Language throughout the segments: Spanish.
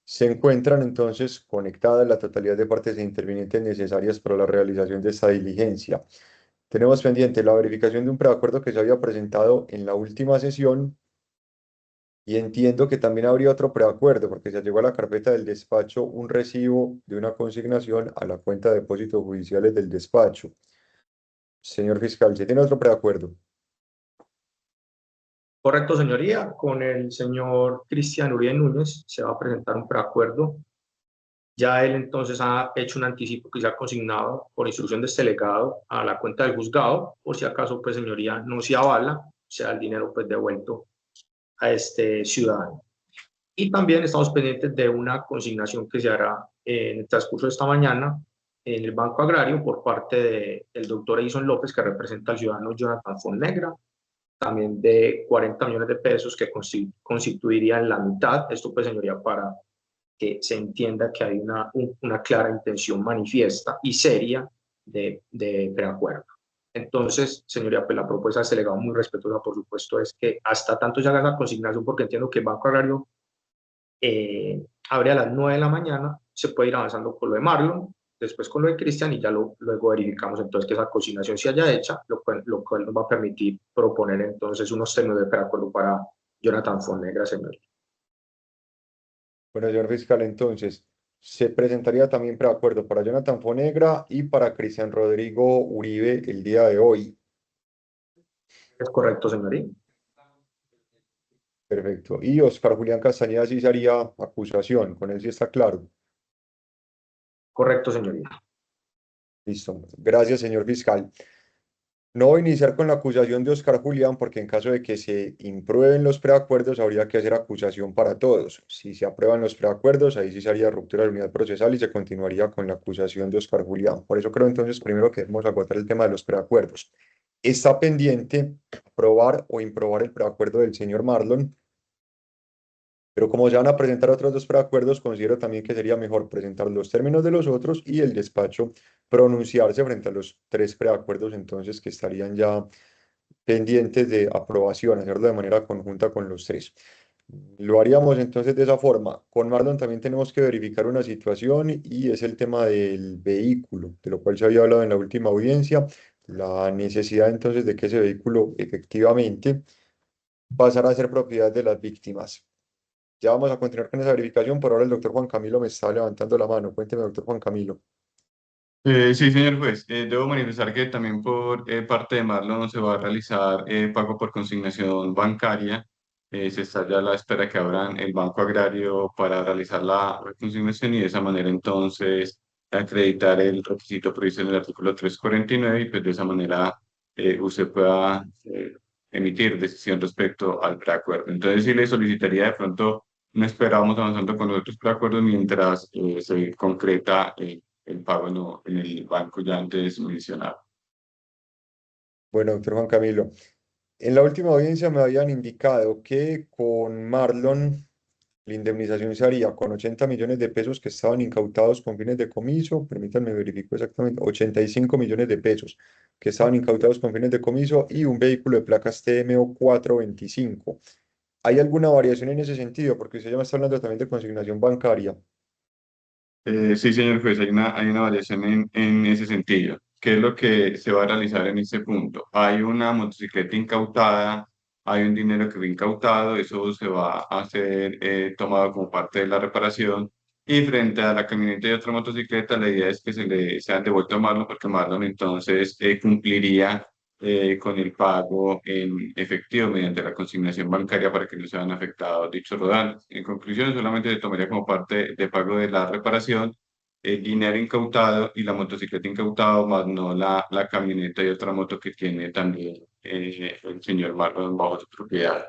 Se encuentran entonces conectadas la totalidad de partes e intervinientes necesarias para la realización de esta diligencia. Tenemos pendiente la verificación de un preacuerdo que se había presentado en la última sesión y entiendo que también habría otro preacuerdo porque se llegó a la carpeta del despacho un recibo de una consignación a la cuenta de depósitos judiciales del despacho. Señor fiscal, ¿se tiene otro preacuerdo? Correcto, señoría. Con el señor Cristian Uribe Núñez se va a presentar un preacuerdo. Ya él entonces ha hecho un anticipo que se ha consignado por instrucción de este delegado a la cuenta del juzgado, por si acaso, pues, señoría, no se avala, sea el dinero pues devuelto a este ciudadano. Y también estamos pendientes de una consignación que se hará en el transcurso de esta mañana en el Banco Agrario por parte del doctor Edison López, que representa al ciudadano Jonathan Fonnegra, también de 40 millones de pesos que constituirían la mitad. Esto, pues, señoría, para que se entienda que hay una clara intención manifiesta y seria de preacuerdo. Entonces, señoría, pues la propuesta de este delegado muy respetuosa, por supuesto, es que hasta tanto se haga la consignación, porque entiendo que el Banco Agrario abre a las 9 de la mañana, se puede ir avanzando con lo de Marlon, después con lo de Cristian y ya luego verificamos entonces que esa consignación se haya hecha, lo cual nos va a permitir proponer entonces unos términos de preacuerdo para Jonathan Fonnegra, señor. Bueno, señor fiscal, entonces se presentaría también preacuerdo para Jonathan Fonegra y para Cristian Rodrigo Uribe el día de hoy. ¿Es correcto, señoría? Perfecto. Y Oscar Julián Castañeda sí se haría acusación, con él sí está claro. Correcto, señoría. Listo. Gracias, señor fiscal. No voy a iniciar con la acusación de Oscar Julián porque en caso de que se imprueben los preacuerdos habría que hacer acusación para todos. Si se aprueban los preacuerdos, ahí sí se haría ruptura de la unidad procesal y se continuaría con la acusación de Oscar Julián. Por eso creo entonces primero que debemos agotar el tema de los preacuerdos. Está pendiente aprobar o improbar el preacuerdo del señor Marlon, pero como ya van a presentar otros dos preacuerdos, considero también que sería mejor presentar los términos de los otros y el despacho pronunciarse frente a los tres preacuerdos entonces que estarían ya pendientes de aprobación, hacerlo de manera conjunta con los tres. Lo haríamos entonces de esa forma. Con Marlon también tenemos que verificar una situación y es el tema del vehículo, de lo cual se había hablado en la última audiencia, la necesidad entonces de que ese vehículo efectivamente pasara a ser propiedad de las víctimas. Ya vamos a continuar con esa verificación. Por ahora el doctor Juan Camilo me está levantando la mano. Cuénteme, doctor Juan Camilo. Sí, señor juez. Debo manifestar que también por parte de Marlon se va a realizar pago por consignación bancaria. Se está ya a la espera que abran el Banco Agrario para realizar la consignación y de esa manera entonces acreditar el requisito previsto en el artículo 349 y pues de esa manera usted pueda emitir decisión respecto al preacuerdo. Entonces sí le solicitaría de pronto, no esperamos avanzando con los otros preacuerdos mientras se concreta el pago en el banco ya antes mencionado. Bueno, doctor Juan Camilo, en la última audiencia me habían indicado que con Marlon la indemnización se haría con 80 millones de pesos que estaban incautados con fines de comiso. Permítanme verifico exactamente. 85 millones de pesos que estaban incautados con fines de comiso y un vehículo de placas TMO 425. ¿Hay alguna variación en ese sentido? Porque usted ya me está hablando también de consignación bancaria. Sí, señor juez, hay una variación en ese sentido. ¿Qué es lo que se va a realizar en este punto? Hay una motocicleta incautada, hay un dinero que fue incautado, eso se va a ser tomado como parte de la reparación. Y frente a la camioneta y otra motocicleta, la idea es que se le sean devuelto a Marlon, porque Marlon entonces cumpliría con el pago en efectivo mediante la consignación bancaria para que no sean afectados dichos rodantes. En conclusión, solamente se tomaría como parte de pago de la reparación el dinero incautado y la motocicleta incautado, más no la camioneta y otra moto que tiene también el señor Marlon bajo su propiedad.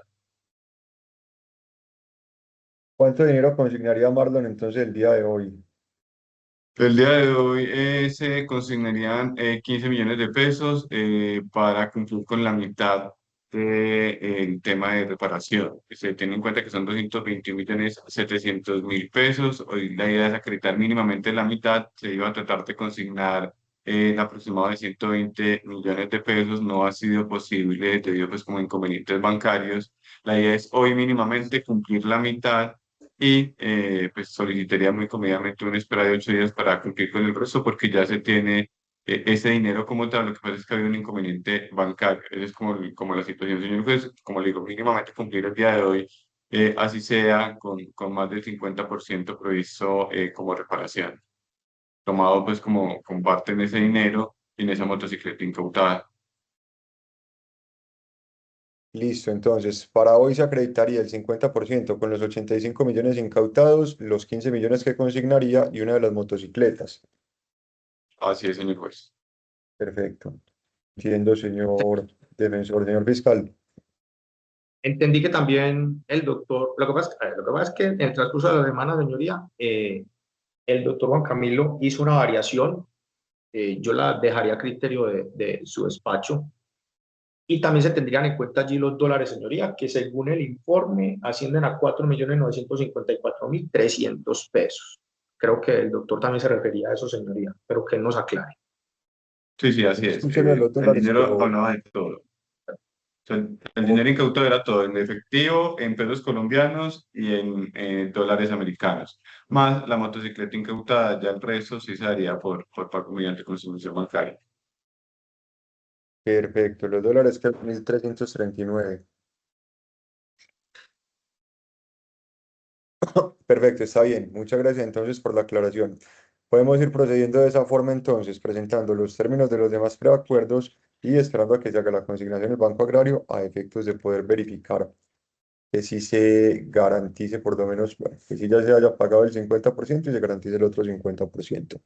¿Cuánto dinero consignaría Marlon entonces el día de hoy? El día de hoy se consignarían 15 millones de pesos para cumplir con la mitad del tema de reparación. Se tiene en cuenta que son 221.700.000 pesos. Hoy la idea es acreditar mínimamente la mitad. Se iba a tratar de consignar aproximado de 120 millones de pesos. No ha sido posible debido pues como inconvenientes bancarios. La idea es hoy mínimamente cumplir la mitad y pues solicitaría muy comedidamente una espera de 8 días para cumplir con el resto porque ya se tiene ese dinero como tal. Lo que pasa es que había un inconveniente bancario. Esa es como la situación, señor juez. Como le digo, mínimamente cumplir el día de hoy, así sea con más del 50% previsto como reparación, tomado pues como comparten ese dinero en esa motocicleta incautada. Listo, entonces, para hoy se acreditaría el 50% con los 85 millones incautados, los 15 millones que consignaría y una de las motocicletas. Así es, señor juez. Perfecto. Entiendo, señor defensor, señor fiscal. Entendí que también el doctor, lo que pasa es que en el transcurso de la semana, señoría, el doctor Juan Camilo hizo una variación, yo la dejaría a criterio de su despacho, y también se tendrían en cuenta allí los dólares, señoría, que según el informe ascienden a 4.954.300 pesos. Creo que el doctor también se refería a eso, señoría, pero que él nos aclare. Sí, sí, así es. Escuchen los El dólares, dinero pero hablaba de todo. Sea, el dinero ok, incautado era todo en efectivo, en pesos colombianos y en dólares americanos. Más la motocicleta incautada, ya el resto sí se haría por pago mediante consumición bancaria. perfecto. Los dólares que 1.339. Perfecto, está bien. Muchas gracias entonces por la aclaración. Podemos ir procediendo de esa forma entonces, presentando los términos de los demás preacuerdos y esperando a que se haga la consignación en el Banco Agrario a efectos de poder verificar que sí se garantice por lo menos, bueno, que sí ya se haya pagado el 50% y se garantice el otro 50%.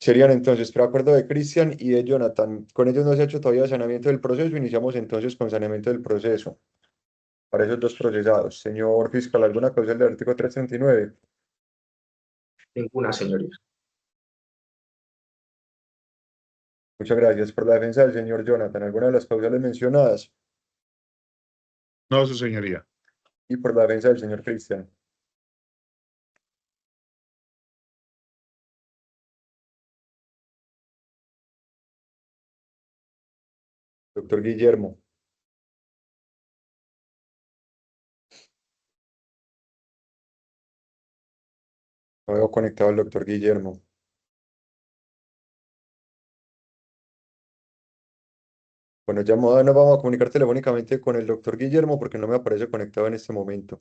Serían entonces preacuerdo de Cristian y de Jonathan. Con ellos no se ha hecho todavía saneamiento del proceso. Iniciamos entonces con saneamiento del proceso para esos dos procesados. Señor fiscal, ¿alguna causa del artículo 339? Ninguna, señoría. Muchas gracias por la defensa del señor Jonathan. ¿Alguna de las causales mencionadas? No, su señoría. Y por la defensa del señor Cristian. Doctor Guillermo. No veo conectado al doctor Guillermo. Bueno, nos vamos a comunicar telefónicamente con el doctor Guillermo porque no me aparece conectado en este momento.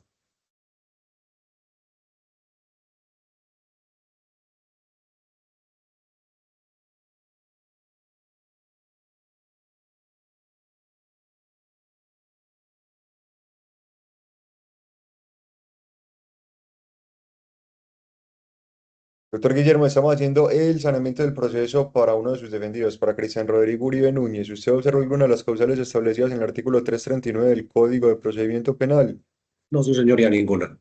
Doctor Guillermo, estamos haciendo el saneamiento del proceso para uno de sus defendidos, para Cristian Rodrigo Uribe Núñez. ¿Usted observa alguna de las causales establecidas en el artículo 339 del Código de Procedimiento Penal? No, su señoría, ninguna.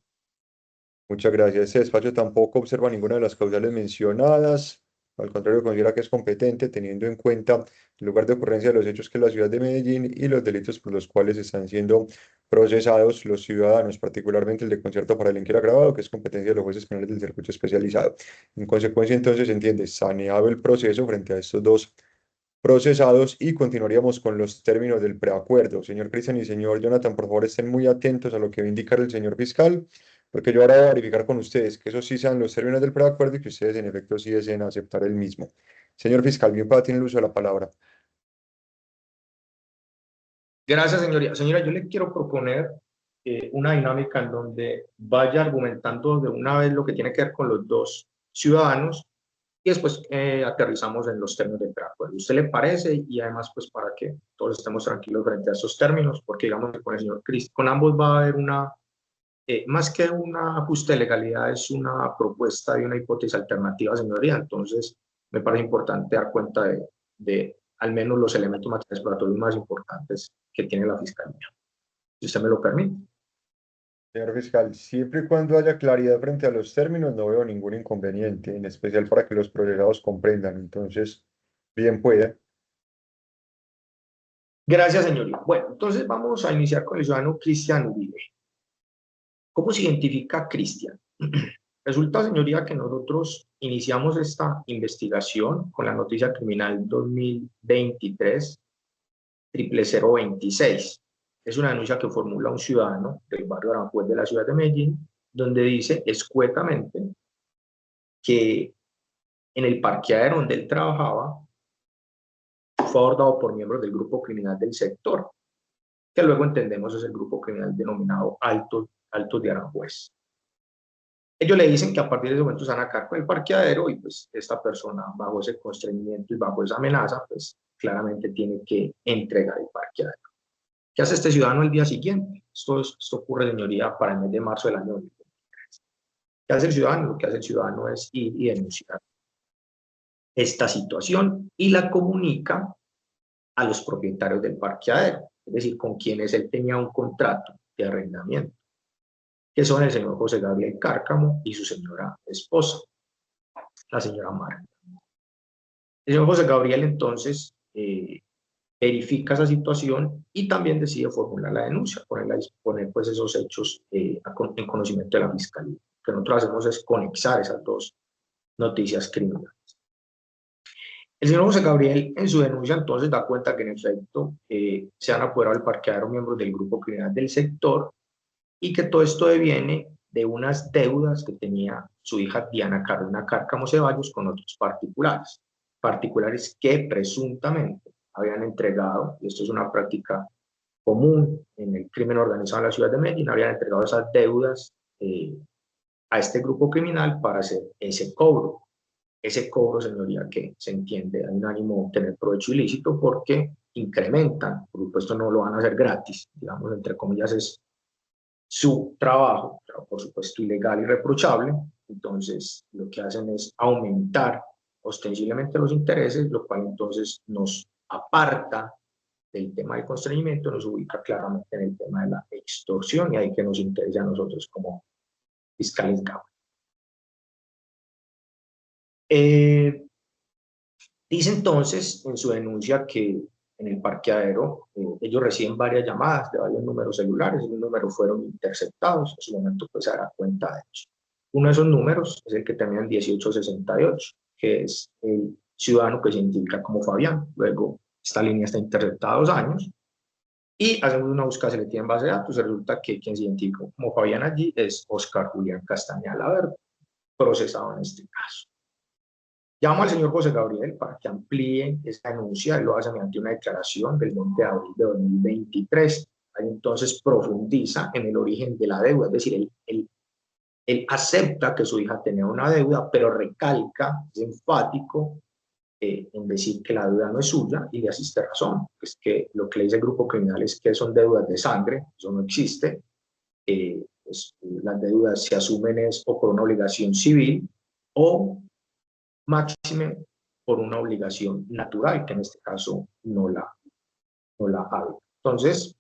Muchas gracias. Este despacho tampoco observa ninguna de las causales mencionadas. Al contrario, considera que es competente, teniendo en cuenta el lugar de ocurrencia de los hechos, que es la ciudad de Medellín, y los delitos por los cuales están siendo procesados los ciudadanos, particularmente el de concierto para delinquir agravado, que es competencia de los jueces penales del circuito especializado. En consecuencia, entonces, se entiende saneado el proceso frente a estos dos procesados y continuaríamos con los términos del preacuerdo. Señor Cristian y señor Jonathan, por favor, estén muy atentos a lo que va a indicar el señor fiscal, porque yo ahora voy a verificar con ustedes que esos sí sean los términos del preacuerdo y que ustedes en efecto sí deseen aceptar el mismo. Señor fiscal, bien para tener el uso de la palabra. Gracias, señoría. Señora, yo le quiero proponer una dinámica en donde vaya argumentando de una vez lo que tiene que ver con los dos ciudadanos y después aterrizamos en los términos del preacuerdo. ¿Usted le parece? Y además, pues para que todos estemos tranquilos frente a esos términos, porque digamos que con el señor Cristo, con ambos va a haber una, más que un ajuste de legalidad, es una propuesta de una hipótesis alternativa, señoría. Entonces, me parece importante dar cuenta de al menos los elementos materiales exploratorios más importantes que tiene la Fiscalía. Si usted me lo permite. Señor fiscal, siempre y cuando haya claridad frente a los términos, no veo ningún inconveniente, en especial para que los procesados comprendan. Entonces, bien puede. Gracias, señoría. Bueno, entonces vamos a iniciar con el ciudadano Cristian Uribe. ¿Cómo se identifica a Cristian? Resulta, señoría, que nosotros iniciamos esta investigación con la noticia criminal 2023 00026. es una denuncia que formula un ciudadano del barrio Aranjuez de la ciudad de Medellín, donde dice escuetamente que en el parqueadero donde él trabajaba fue abordado por miembros del grupo criminal del sector, que luego entendemos es el grupo criminal denominado Altos de Aranjuez. Ellos le dicen que a partir de ese momento se van a cargo del parqueadero y pues esta persona bajo ese constreñimiento y bajo esa amenaza pues claramente tiene que entregar el parqueadero. ¿Qué hace este ciudadano el día siguiente? Esto ocurre, señoría, para el mes de marzo del año 2023. ¿Qué hace el ciudadano? Lo que hace el ciudadano es ir y denunciar esta situación y la comunica a los propietarios del parqueadero, es decir, con quienes él tenía un contrato de arrendamiento, que son el señor José Gabriel Cárcamo y su señora esposa, la señora Marta. El señor José Gabriel entonces verifica esa situación y también decide formular la denuncia, poner pues esos hechos en conocimiento de la Fiscalía. Lo que nosotros hacemos es conexar esas dos noticias criminales. El señor José Gabriel en su denuncia entonces da cuenta que en efecto se han apoderado del parqueadero miembros del grupo criminal del sector y que todo esto deviene de unas deudas que tenía su hija Diana Carolina Cárcamo Ceballos con otros particulares que presuntamente habían entregado, y esto es una práctica común en el crimen organizado en la ciudad de Medellín, habían entregado esas deudas a este grupo criminal para hacer ese cobro. Ese cobro, señoría, que se entiende, hay un ánimo de obtener provecho ilícito porque incrementan, por supuesto no lo van a hacer gratis, digamos, entre comillas, es su trabajo, pero por supuesto ilegal y reprochable, entonces lo que hacen es aumentar ostensiblemente los intereses, lo cual entonces nos aparta del tema del constreñimiento, nos ubica claramente en el tema de la extorsión y ahí que nos interesa a nosotros como fiscales Cámara. Dice entonces en su denuncia que en el parqueadero ellos reciben varias llamadas de varios números celulares y los números fueron interceptados. En su momento pues se dará cuenta de eso. Uno de esos números es el que termina en 1868, que es el ciudadano que se identifica como Fabián. Luego esta línea está interceptada 2 años y hacemos una búsqueda selectiva en base de datos. Resulta que quien se identifica como Fabián allí es Oscar Julián Castañal Laverde, procesado en este caso. Llamo al señor José Gabriel para que amplíe esta denuncia. Él lo hace mediante una declaración del 20 de abril de 2023. Ahí entonces profundiza en el origen de la deuda, es decir, él acepta que su hija tenía una deuda, pero recalca, es enfático en decir que la deuda no es suya y le asiste razón. Es que lo que le dice el grupo criminal es que son deudas de sangre, eso no existe. Pues, las deudas se asumen o por una obligación civil o máxime por una obligación natural, que en este caso no la hay. Entonces,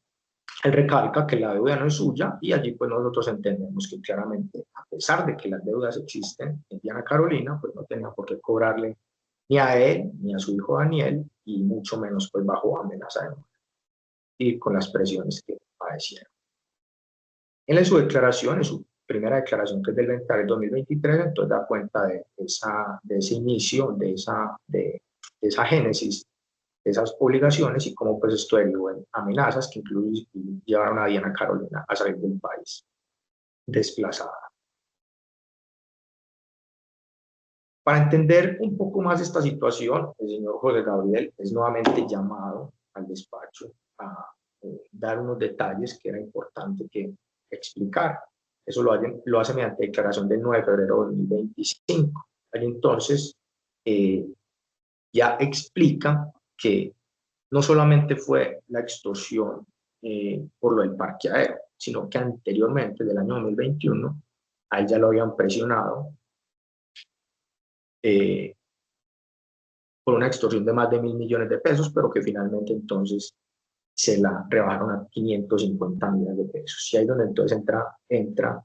él recalca que la deuda no es suya y allí pues nosotros entendemos que claramente, a pesar de que las deudas existen en Diana Carolina, pues no tenía por qué cobrarle ni a él ni a su hijo Daniel y mucho menos pues bajo amenaza de muerte y con las presiones que padecieron. Él en su declaración, en su primera declaración que es del 20 del 2023, entonces da cuenta de ese inicio, de esa génesis, de esas obligaciones y cómo pues esto derivó en amenazas que incluso llevaron a Diana Carolina a salir del país desplazada. Para entender un poco más esta situación, el señor José Gabriel es nuevamente llamado al despacho a dar unos detalles que era importante que explicar. Eso lo hace mediante declaración del 9 de febrero de 2025. Allí entonces ya explica que no solamente fue la extorsión por lo del parqueadero, sino que anteriormente, del año 2021, a él ya lo habían presionado por una extorsión de más de 1.000 millones de pesos, pero que finalmente entonces se la rebajaron a 550 millones de pesos. Y ahí donde entonces entra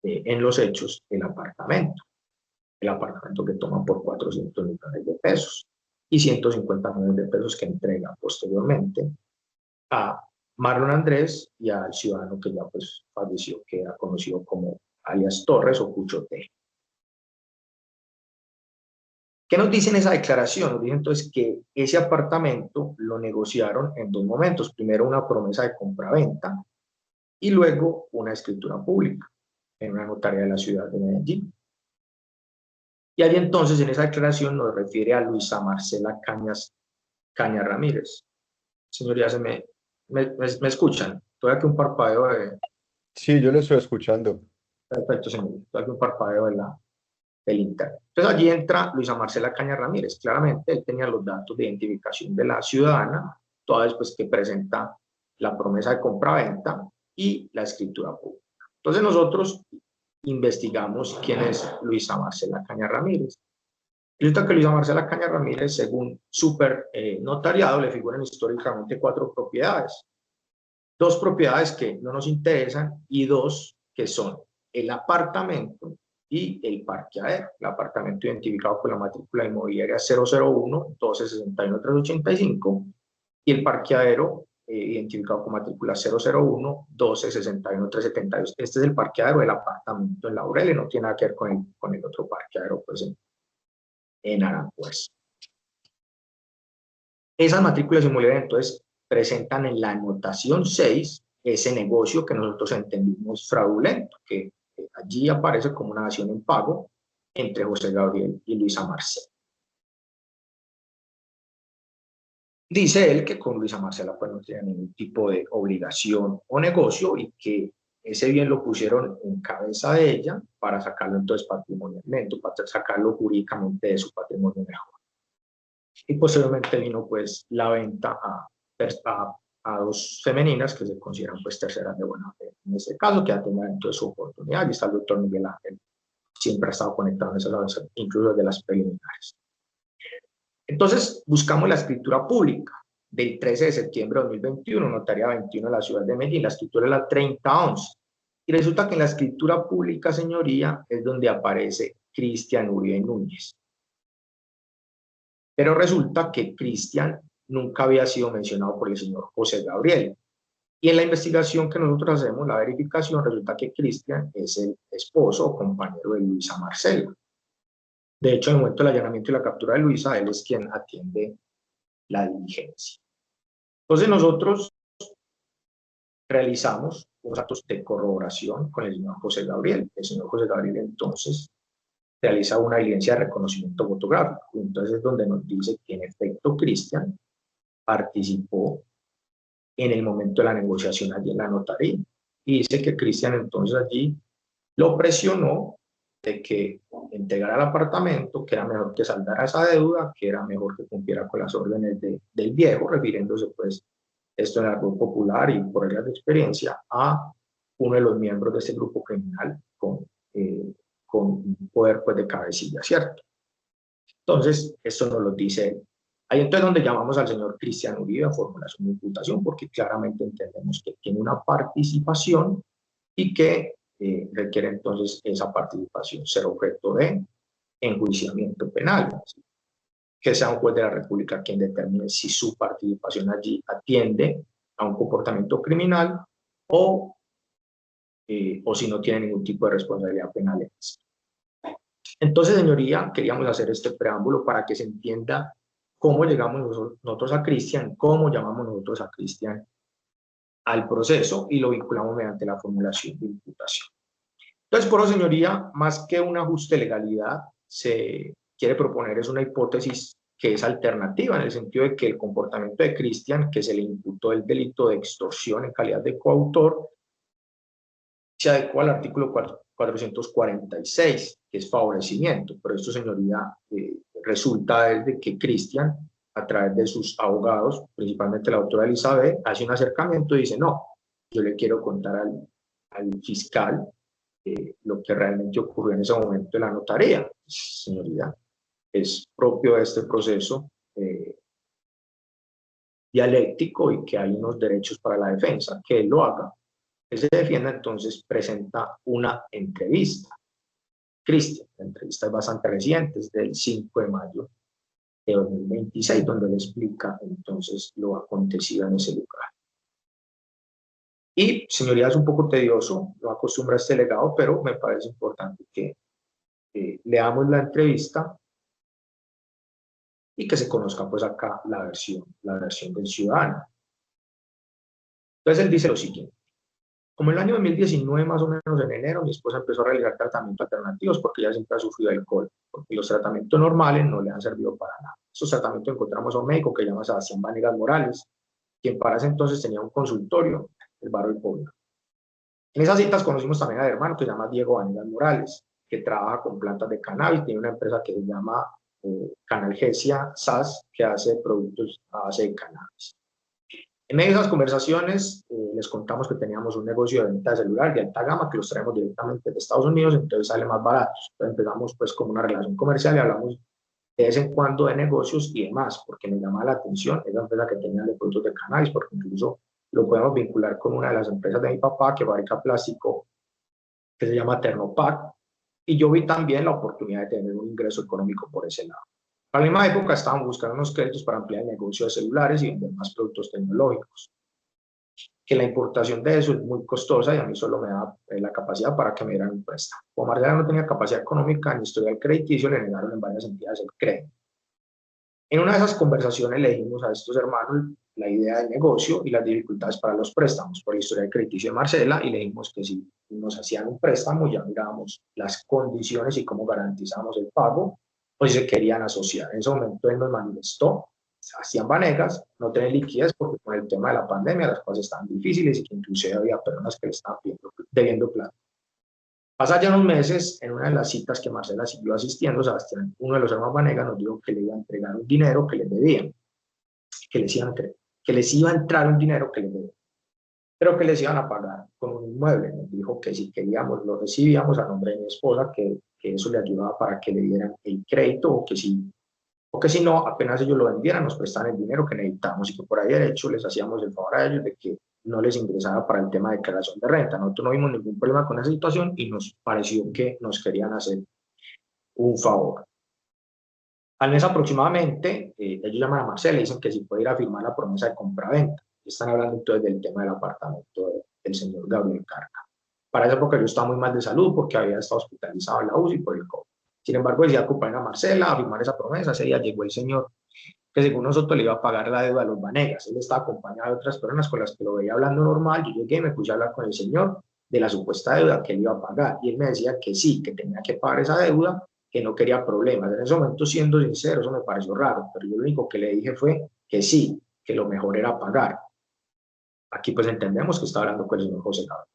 en los hechos el apartamento que toma por 400 millones de pesos y 150 millones de pesos que entrega posteriormente a Marlon Andrés y al ciudadano que ya pues falleció, que era conocido como alias Torres o Cucho T. ¿Qué nos dice en esa declaración? Nos dice entonces que ese apartamento lo negociaron en dos momentos. Primero una promesa de compra-venta y luego una escritura pública en una notaría de la ciudad de Medellín. Y ahí entonces en esa declaración nos refiere a Luisa Marcela Cañas Ramírez. Señorías, ¿me escuchan? Estoy aquí un parpadeo de... Sí, yo lo estoy escuchando. Perfecto, señor. Estoy aquí un parpadeo del internet. Entonces allí entra Luisa Marcela Cañas Ramírez. Claramente él tenía los datos de identificación de la ciudadana, toda vez pues, que presenta la promesa de compra-venta y la escritura pública. Entonces nosotros investigamos quién es Luisa Marcela Cañas Ramírez. Resulta que Luisa Marcela Cañas Ramírez, según super notariado, le figuran históricamente 4 propiedades. 2 propiedades que no nos interesan y 2 que son el apartamento y el parqueadero. El apartamento identificado con la matrícula inmobiliaria 001-1261-385 y el parqueadero identificado con matrícula 001-1261-372. Este es el parqueadero del apartamento en Laureles, no tiene nada que ver con el otro parqueadero pues, en Aranjuez. Esas matrículas inmobiliarias entonces presentan en la anotación 6 ese negocio que nosotros entendimos fraudulento, que allí aparece como una dación en pago entre José Gabriel y Luisa Marcela. Dice él que con Luisa Marcela pues no tenía ningún tipo de obligación o negocio y que ese bien lo pusieron en cabeza de ella para sacarlo entonces patrimonialmente, para sacarlo jurídicamente de su patrimonio mejor. Y posteriormente vino pues la venta a 2 femeninas que se consideran pues terceras de buena fe. En este caso que ha tenido entonces su oportunidad. Y está el doctor Miguel Ángel, siempre ha estado conectado en esas horas, incluso desde las preliminares. Entonces buscamos la escritura pública del 13 de septiembre de 2021, notaría 21 de la ciudad de Medellín. La escritura es la 3011. Y resulta que en la escritura pública, señoría, es donde aparece Cristian Uribe Núñez. Pero resulta que Cristian nunca había sido mencionado por el señor José Gabriel. Y en la investigación que nosotros hacemos, la verificación, resulta que Cristian es el esposo o compañero de Luisa Marcela. De hecho, en el momento del allanamiento y la captura de Luisa, él es quien atiende la diligencia. Entonces nosotros realizamos unos actos de corroboración con el señor José Gabriel. El señor José Gabriel entonces realiza una evidencia de reconocimiento fotográfico. Entonces es donde nos dice que en efecto Cristian participó en el momento de la negociación allí en la notaría. Y dice que Cristian entonces allí lo presionó de que entregara el apartamento, que era mejor que saldara esa deuda, que era mejor que cumpliera con las órdenes del viejo, refiriéndose pues, esto en el grupo popular y por áreas de experiencia, a uno de los miembros de ese grupo criminal con un poder pues, de cabecilla, ¿cierto? Entonces, esto nos lo dice él. Ahí entonces donde llamamos al señor Cristian Uribe a formular su imputación, porque claramente entendemos que tiene una participación y que requiere entonces esa participación ser objeto de enjuiciamiento penal. ¿Sí? Que sea un juez de la República quien determine si su participación allí atiende a un comportamiento criminal o si no tiene ningún tipo de responsabilidad penal en eso. Entonces, señoría, queríamos hacer este preámbulo para que se entienda cómo llegamos nosotros a Cristian, cómo llamamos nosotros a Cristian al proceso y lo vinculamos mediante la formulación de imputación. Entonces, por eso, señoría, más que un ajuste de legalidad, se quiere proponer es una hipótesis que es alternativa, en el sentido de que el comportamiento de Cristian, que se le imputó el delito de extorsión en calidad de coautor, se adecua al artículo 446, que es favorecimiento. Pero esto, señoría, resulta desde que Cristian, a través de sus abogados, principalmente la doctora Elizabeth, hace un acercamiento y dice, no, yo le quiero contar al fiscal lo que realmente ocurrió en ese momento de la notaría. Señoría, es propio de este proceso dialéctico y que hay unos derechos para la defensa, que él lo haga, que se defienda, entonces presenta una entrevista. Cristian, la entrevista es bastante reciente, es del 5 de mayo de 2026, donde le explica entonces lo acontecido en ese lugar. Y, señoría, es un poco tedioso, no acostumbra a este legado, pero me parece importante que leamos la entrevista y que se conozca pues acá la versión del ciudadano. Entonces él dice lo siguiente: como en el año 2019, más o menos en enero, mi esposa empezó a realizar tratamientos alternativos porque ella siempre ha sufrido de alcohol, porque los tratamientos normales no le han servido para nada. Esos tratamientos encontramos a un médico que se llama Sebastián Vanegas Morales, quien para ese entonces tenía un consultorio en el barrio del Pueblo. En esas citas conocimos también al hermano que se llama Diego Vanegas Morales, que trabaja con plantas de cannabis, tiene una empresa que se llama Canalgesia SAS, que hace productos a base de cannabis. En medio de esas conversaciones les contamos que teníamos un negocio de venta de celular de alta gama que los traemos directamente de Estados Unidos, entonces sale más barato. Entonces empezamos pues como una relación comercial y hablamos de vez en cuando de negocios y demás, porque me llama la atención esa empresa que tenía de productos de cannabis, porque incluso lo podemos vincular con una de las empresas de mi papá que fabrica plástico, que se llama Ternopac, y yo vi también la oportunidad de tener un ingreso económico por ese lado. A la misma época estábamos buscando unos créditos para ampliar el negocio de celulares y vender más productos tecnológicos, que la importación de eso es muy costosa y a mí solo me da la capacidad para que me dieran un préstamo. Como Marcela no tenía capacidad económica ni historial crediticio, le negaron en varias entidades el crédito. En una de esas conversaciones le dijimos a estos hermanos la idea del negocio y las dificultades para los préstamos por la historia del crediticio de Marcela, y le dijimos que si nos hacían un préstamo ya mirábamos las condiciones y cómo garantizamos el pago, o si se querían asociar. En ese momento él nos manifestó: Sebastián Vanegas no tiene liquidez porque con el tema de la pandemia las cosas estaban difíciles y que inclusive había personas que le estaban debiendo plata. Pasan ya unos meses, en una de las citas que Marcela siguió asistiendo, Sebastián, uno de los hermanos Vanegas, nos dijo que le iba a entregar un dinero que les debían, que les iba a entrar un dinero que les debían, pero que les iban a pagar con un inmueble. Nos dijo que si queríamos lo recibíamos a nombre de mi esposa, que eso le ayudaba para que le dieran el crédito, o que si no, apenas ellos lo vendieran, nos prestaban el dinero que necesitamos, y que por ahí derecho les hacíamos el favor a ellos de que no les ingresara para el tema de declaración de renta. Nosotros no vimos ningún problema con esa situación y nos pareció que nos querían hacer un favor. Al mes aproximadamente, ellos llaman a Marcela y dicen que si puede ir a firmar la promesa de compraventa. Están hablando entonces del tema del apartamento del señor Gabriel Carga. Para esa época yo estaba muy mal de salud porque había estado hospitalizado en la UCI por el COVID. Sin embargo, decía acompañar a Marcela a firmar esa promesa. Ese día llegó el señor que según nosotros le iba a pagar la deuda a los Vanegas. Él estaba acompañado de otras personas con las que lo veía hablando normal. Yo llegué y me puse a hablar con el señor de la supuesta deuda que él iba a pagar, y él me decía que sí, que tenía que pagar esa deuda, que no quería problemas. En ese momento, siendo sincero, eso me pareció raro, pero yo lo único que le dije fue que sí, que lo mejor era pagar. Aquí pues entendemos que está hablando con el señor José Gabriel.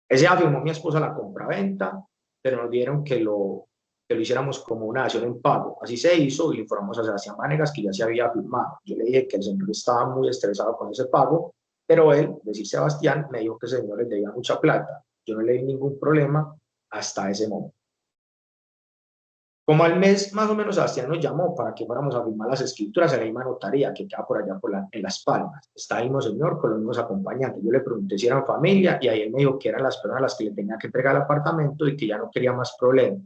Ese afirmó mi esposa la compraventa, pero nos dieron que lo hiciéramos como una acción en pago. Así se hizo y le informamos a Sebastián Vanegas que ya se había firmado. Yo le dije que el señor estaba muy estresado con ese pago, pero él, decir Sebastián, me dijo que el señor le debía mucha plata. Yo no le di ningún problema hasta ese momento. Como al mes más o menos, Sebastián nos llamó para que fuéramos a firmar las escrituras en la misma notaría que queda por allá en Las Palmas. Está ahí el señor con los mismos acompañantes. Yo le pregunté si eran familia y ahí él me dijo que eran las personas a las que le tenía que entregar el apartamento y que ya no quería más problemas.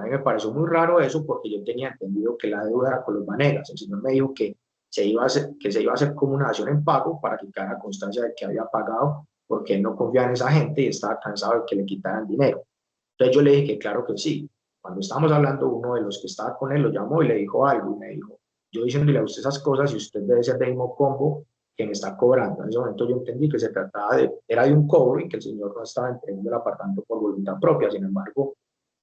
A mí me pareció muy raro eso porque yo tenía entendido que la deuda era con los Vanegas. El señor me dijo que se iba a hacer como una acción en pago para que quedara constancia de que había pagado, porque él no confiaba en esa gente y estaba cansado de que le quitaran dinero. Entonces yo le dije que claro que sí. Cuando estábamos hablando, uno de los que estaba con él lo llamó y le dijo algo, y me dijo: yo diciéndole a usted esas cosas y usted debe ser del mismo combo que me está cobrando. En ese momento yo entendí que se trataba era de un cobro y que el señor no estaba entregando el apartamento por voluntad propia. Sin embargo,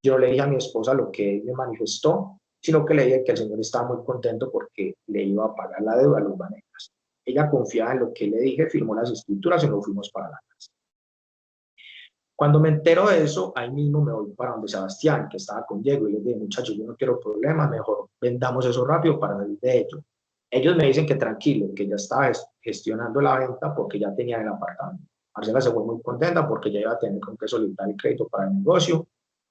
yo no le dije a mi esposa lo que él me manifestó, sino que le dije que el señor estaba muy contento porque le iba a pagar la deuda a los Vanegas. Ella confiaba en lo que le dije, firmó las escrituras y nos fuimos para la casa. Cuando me entero de eso, ahí mismo me voy para donde Sebastián, que estaba con Diego, y les dije: muchachos, yo no quiero problemas, mejor vendamos eso rápido para salir de ello. Ellos me dicen que tranquilo, que ya estaba gestionando la venta porque ya tenían el apartamento. Marcela se fue muy contenta porque ya iba a tener con qué solicitar el crédito para el negocio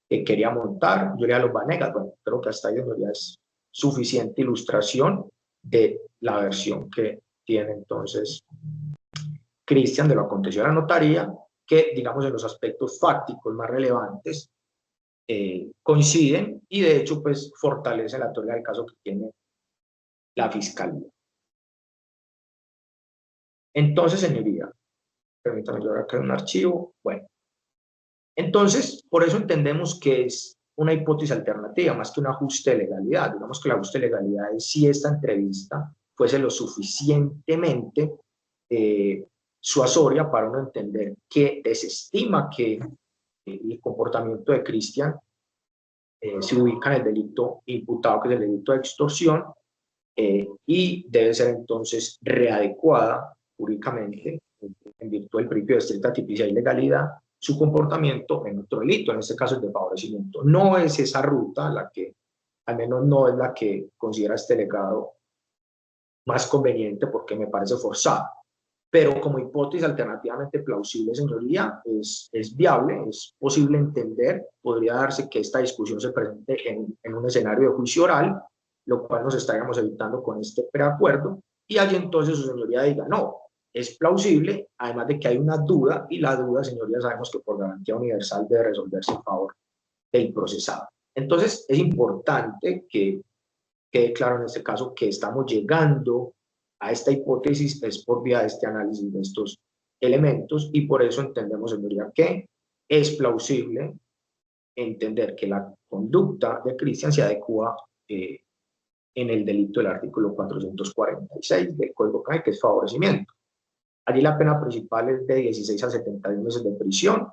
que quería montar. Yo le dije a los Vanegas: bueno, creo que hasta ahí ya es suficiente ilustración de la versión que tiene entonces Cristian de lo acontecido en la notaría, que digamos en los aspectos fácticos más relevantes coinciden y de hecho pues fortalecen la teoría del caso que tiene la fiscalía. Entonces, señoría, permítame, yo acá un archivo. Bueno, entonces por eso entendemos que es una hipótesis alternativa, más que un ajuste de legalidad. Digamos que el ajuste de legalidad es si esta entrevista fuese lo suficientemente suasoria para uno entender que desestima que el comportamiento de Cristian se ubica en el delito imputado, que es el delito de extorsión, y debe ser entonces readecuada jurídicamente, en virtud del principio de estricta tipicidad y legalidad, su comportamiento en otro delito, en este caso el de favorecimiento. No es esa ruta la que, al menos no es la que considera este legado más conveniente, porque me parece forzada. Pero como hipótesis alternativamente plausible, señoría, es viable, es posible entender, podría darse que esta discusión se presente en un escenario de juicio oral, lo cual nos estaríamos evitando con este preacuerdo, y allí entonces su señoría diga, no, es plausible, además de que hay una duda, y la duda, señoría, sabemos que por garantía universal debe resolverse en favor del procesado. Entonces, es importante que quede claro en este caso que estamos llegando a esta hipótesis es por vía de este análisis de estos elementos, y por eso entendemos, señoría, que es plausible entender que la conducta de Cristian se adecua en el delito del artículo 446 del Código Penal, que es favorecimiento. Allí la pena principal es de 16 a 71 meses de prisión.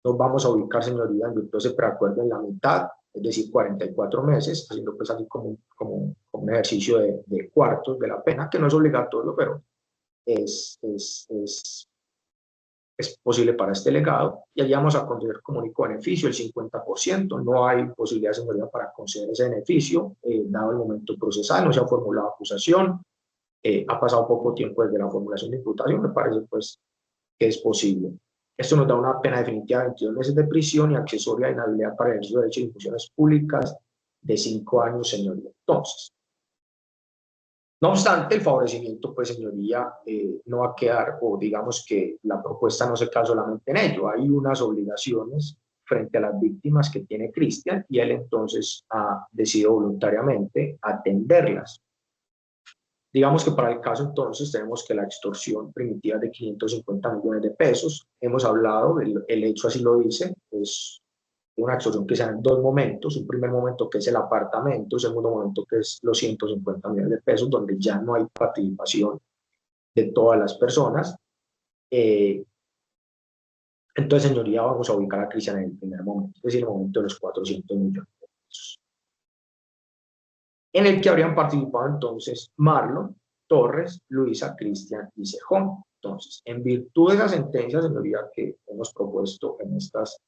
Nos vamos a ubicar, señoría, en virtud de ese preacuerdo en la mitad, es decir, 44 meses, haciendo pues así como un ejercicio de cuartos de la pena, que no es obligatorio, pero es posible para este legado. Y allí vamos a conceder como único beneficio el 50%. No hay posibilidad, señoría, para conceder ese beneficio, dado el momento procesal, no se ha formulado acusación, ha pasado poco tiempo desde la formulación de imputación, me parece pues que es posible. Esto nos da una pena definitiva de 22 meses de prisión y accesoria de inhabilidad para el ejercicio de derechos y funciones públicas de 5 años, señoría. Entonces, no obstante, el favorecimiento, pues, señoría, no va a quedar, o digamos que la propuesta no se queda solamente en ello. Hay unas obligaciones frente a las víctimas que tiene Cristian, y él entonces ha decidido voluntariamente atenderlas. Digamos que para el caso entonces tenemos que la extorsión primitiva es de 550 millones de pesos. Hemos hablado, el hecho así lo dice, es una extorsión que se da en dos momentos. Un primer momento que es el apartamento, un segundo momento que es los 150 millones de pesos, donde ya no hay participación de todas las personas. Entonces, señoría, vamos a ubicar a Cristian en el primer momento, es decir, el momento de los 400 millones de pesos, en el que habrían participado entonces Marlon, Torres, Luisa, Cristian y Cejón. Entonces, en virtud de esa sentencia, señoría, que hemos propuesto en estas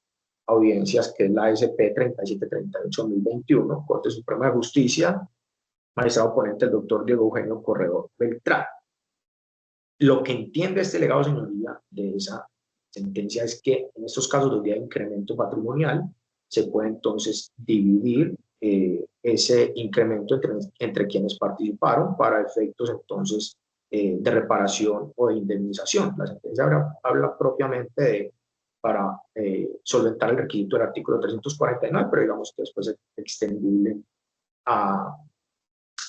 audiencias, que es la SP 3738-2021, Corte Suprema de Justicia, magistrado ponente el doctor Diego Eugenio Corredor Beltrán. Lo que entiende este legado, señoría, de esa sentencia es que en estos casos donde hay incremento patrimonial, se puede entonces dividir ese incremento entre quienes participaron para efectos entonces de reparación o de indemnización. La sentencia habla propiamente de para solventar el requisito del artículo 349, pero digamos que después es extendible al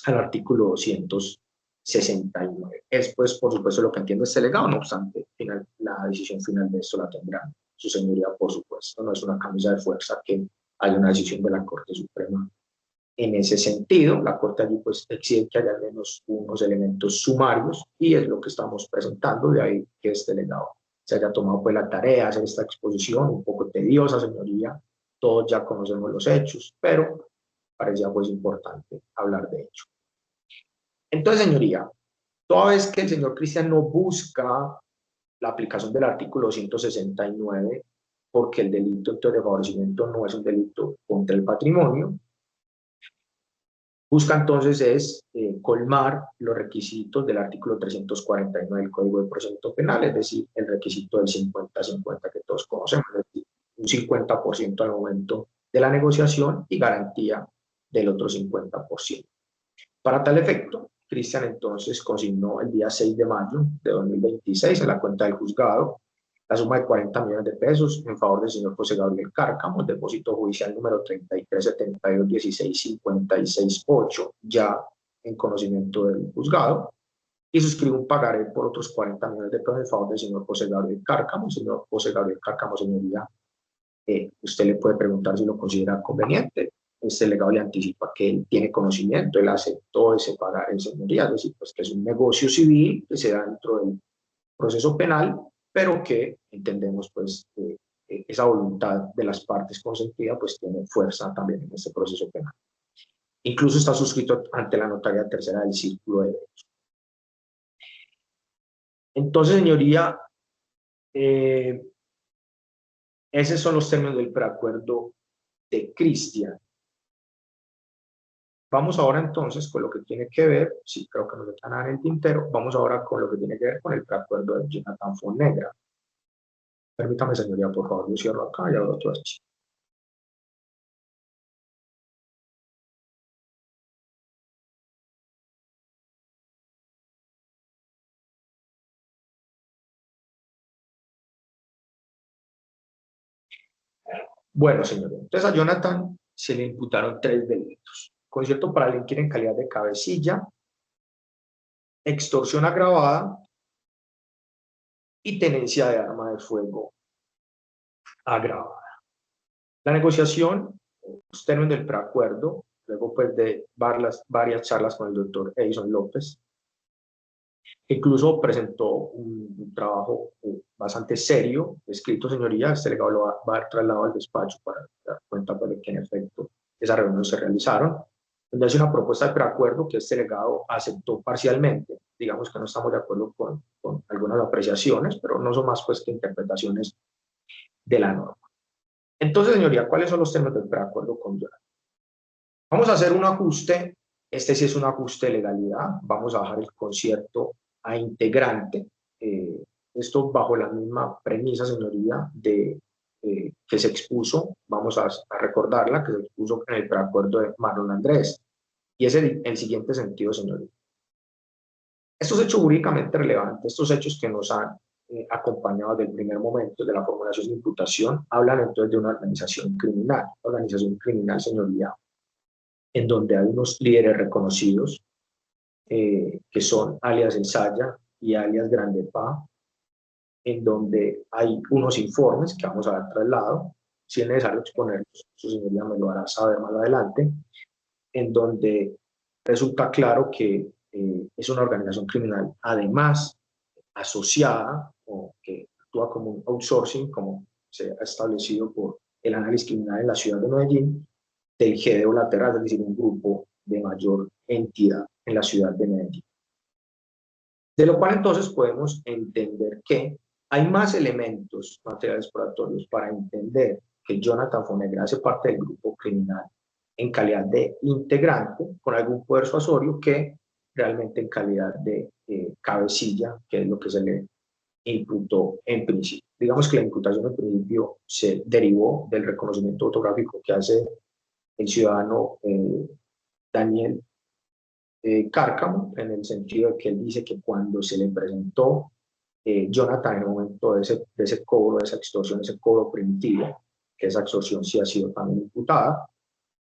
artículo 269. Es pues, por supuesto, lo que entiendo este legado. No obstante, la decisión final de esto la tendrá su señoría, por supuesto. No es una camisa de fuerza que hay una decisión de la Corte Suprema en ese sentido. La Corte allí pues exige que haya al menos unos elementos sumarios, y es lo que estamos presentando. De ahí que este legado se haya tomado pues la tarea de hacer esta exposición un poco tediosa, señoría. Todos ya conocemos los hechos, pero parecía pues importante hablar de ello. Entonces, señoría, toda vez que el señor Cristian no busca la aplicación del artículo 169, porque el delito de favorecimiento no es un delito contra el patrimonio, busca entonces es colmar los requisitos del artículo 349 del Código de Procedimiento Penal, es decir, el requisito del 50-50 que todos conocemos, es decir, un 50% al momento de la negociación y garantía del otro 50%. Para tal efecto, Cristian entonces consignó el día 6 de mayo de 2026 en la cuenta del juzgado la suma de 40 millones de pesos en favor del señor José Gabriel Cárcamo, el depósito judicial número 3372165668, ya en conocimiento del juzgado, y suscribe un pagaré por otros 40 millones de pesos en favor del señor José Gabriel Cárcamo. El señor José Gabriel Cárcamo, señoría, usted le puede preguntar si lo considera conveniente. Este delegado le anticipa que él tiene conocimiento, él aceptó ese pagar en señoría, es decir, pues que es un negocio civil que se da dentro del proceso penal, pero que entendemos pues esa voluntad de las partes consentida pues tiene fuerza también en este proceso penal. Incluso está suscrito ante la notaría tercera del Círculo de Derechos. Entonces, señoría, esos son los términos del preacuerdo de Cristian. Vamos ahora entonces con lo que tiene que ver, sí, creo que me lo están dando en el tintero, vamos ahora con lo que tiene que ver con el preacuerdo de Jonathan Fonegra. Permítame, señoría, por favor, yo cierro acá y abro otro archivo. Bueno, señoría, entonces a Jonathan se le imputaron 3 delitos. Concierto para delinquir en calidad de cabecilla, extorsión agravada y tenencia de arma de fuego agravada. La negociación, los términos del preacuerdo, luego pues de varias charlas con el doctor Edison López, incluso presentó un trabajo bastante serio, escrito, señoría, este delegado lo va a dar trasladado al despacho para dar cuenta de que en efecto esas reuniones se realizaron, donde hace una propuesta de preacuerdo que este delegado aceptó parcialmente. Digamos que no estamos de acuerdo con algunas apreciaciones, pero no son más pues que interpretaciones de la norma. Entonces, señoría, ¿cuáles son los términos del preacuerdo con Jonathan? Vamos a hacer un ajuste, este sí es un ajuste de legalidad, vamos a bajar el concierto a integrante, esto bajo la misma premisa, señoría, de que se expuso, vamos a recordarla, que se expuso en el preacuerdo de Marlon Andrés, y es el siguiente sentido, señoría. Estos hechos jurídicamente relevantes, estos hechos que nos han acompañado desde el primer momento de la formulación de imputación, hablan entonces de una organización criminal, señoría, en donde hay unos líderes reconocidos, que son alias Ensaya y alias Grande Pa, en donde hay unos informes que vamos a dar traslado, si es necesario exponerlos, su señoría me lo hará saber más adelante, en donde resulta claro que es una organización criminal, además asociada o que actúa como un outsourcing, como se ha establecido por el análisis criminal en la ciudad de Medellín, del GDO lateral, es decir, un grupo de mayor entidad en la ciudad de Medellín. De lo cual entonces podemos entender que hay más elementos materiales probatorios para entender que Jonathan Fonegra hace parte del grupo criminal en calidad de integrante con algún poder suasorio que realmente en calidad de cabecilla, que es lo que se le imputó en principio. Digamos que la imputación en principio se derivó del reconocimiento fotográfico que hace el ciudadano Daniel Cárcamo, en el sentido de que él dice que cuando se le presentó Jonathan en el momento de ese cobro, de esa extorsión, ese cobro primitivo, que esa extorsión sí ha sido también imputada,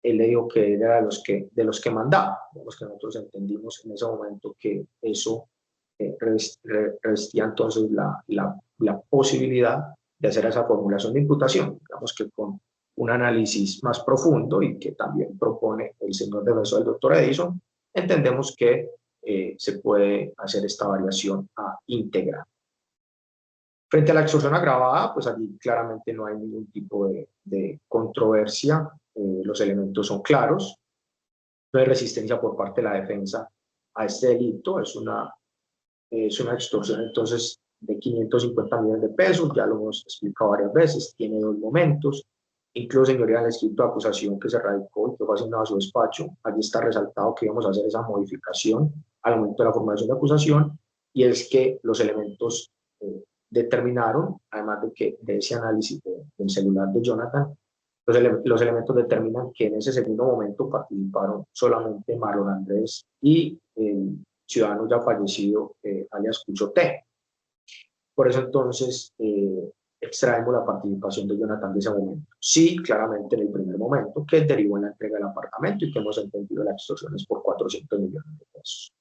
él le dijo que era de los que mandaba. Digamos que nosotros entendimos en ese momento que eso revestía entonces la posibilidad de hacer esa formulación de imputación. Digamos que con un análisis más profundo y que también propone el señor defensor del doctor Edison, entendemos que se puede hacer esta variación a íntegra. Frente a la extorsión agravada, pues allí claramente no hay ningún tipo de controversia, los elementos son claros, no hay resistencia por parte de la defensa a este delito, es una extorsión entonces de 550 millones de pesos, ya lo hemos explicado varias veces, tiene 2 momentos, incluso, señoría, en el escrito de acusación que se radicó y que fue asignado a su despacho, allí está resaltado que íbamos a hacer esa modificación al momento de la formulación de acusación, y es que los elementos determinaron, además de ese análisis del celular de Jonathan, los elementos determinan que en ese segundo momento participaron solamente Marlon Andrés y el ciudadano ya fallecido, alias Cucho T. Por eso entonces extraemos la participación de Jonathan de ese momento. Sí, claramente en el primer momento, que derivó en la entrega del apartamento y que hemos entendido las extorsiones por 400 millones de pesos.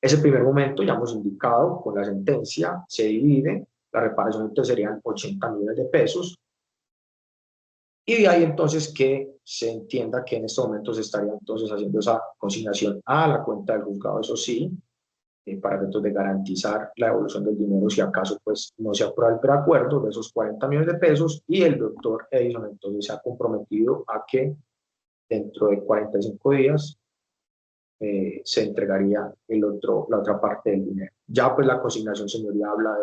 Ese primer momento, ya hemos indicado, con la sentencia se divide, la reparación entonces serían 80 millones de pesos, Y de ahí entonces que se entienda que en este momento se estaría entonces haciendo esa consignación a la cuenta del juzgado, eso sí, para efectos de garantizar la devolución del dinero si acaso pues no se aprueba el preacuerdo de esos 40 millones de pesos, y el doctor Edison entonces se ha comprometido a que dentro de 45 días se entregaría la otra parte del dinero. Ya pues la consignación, señoría, habla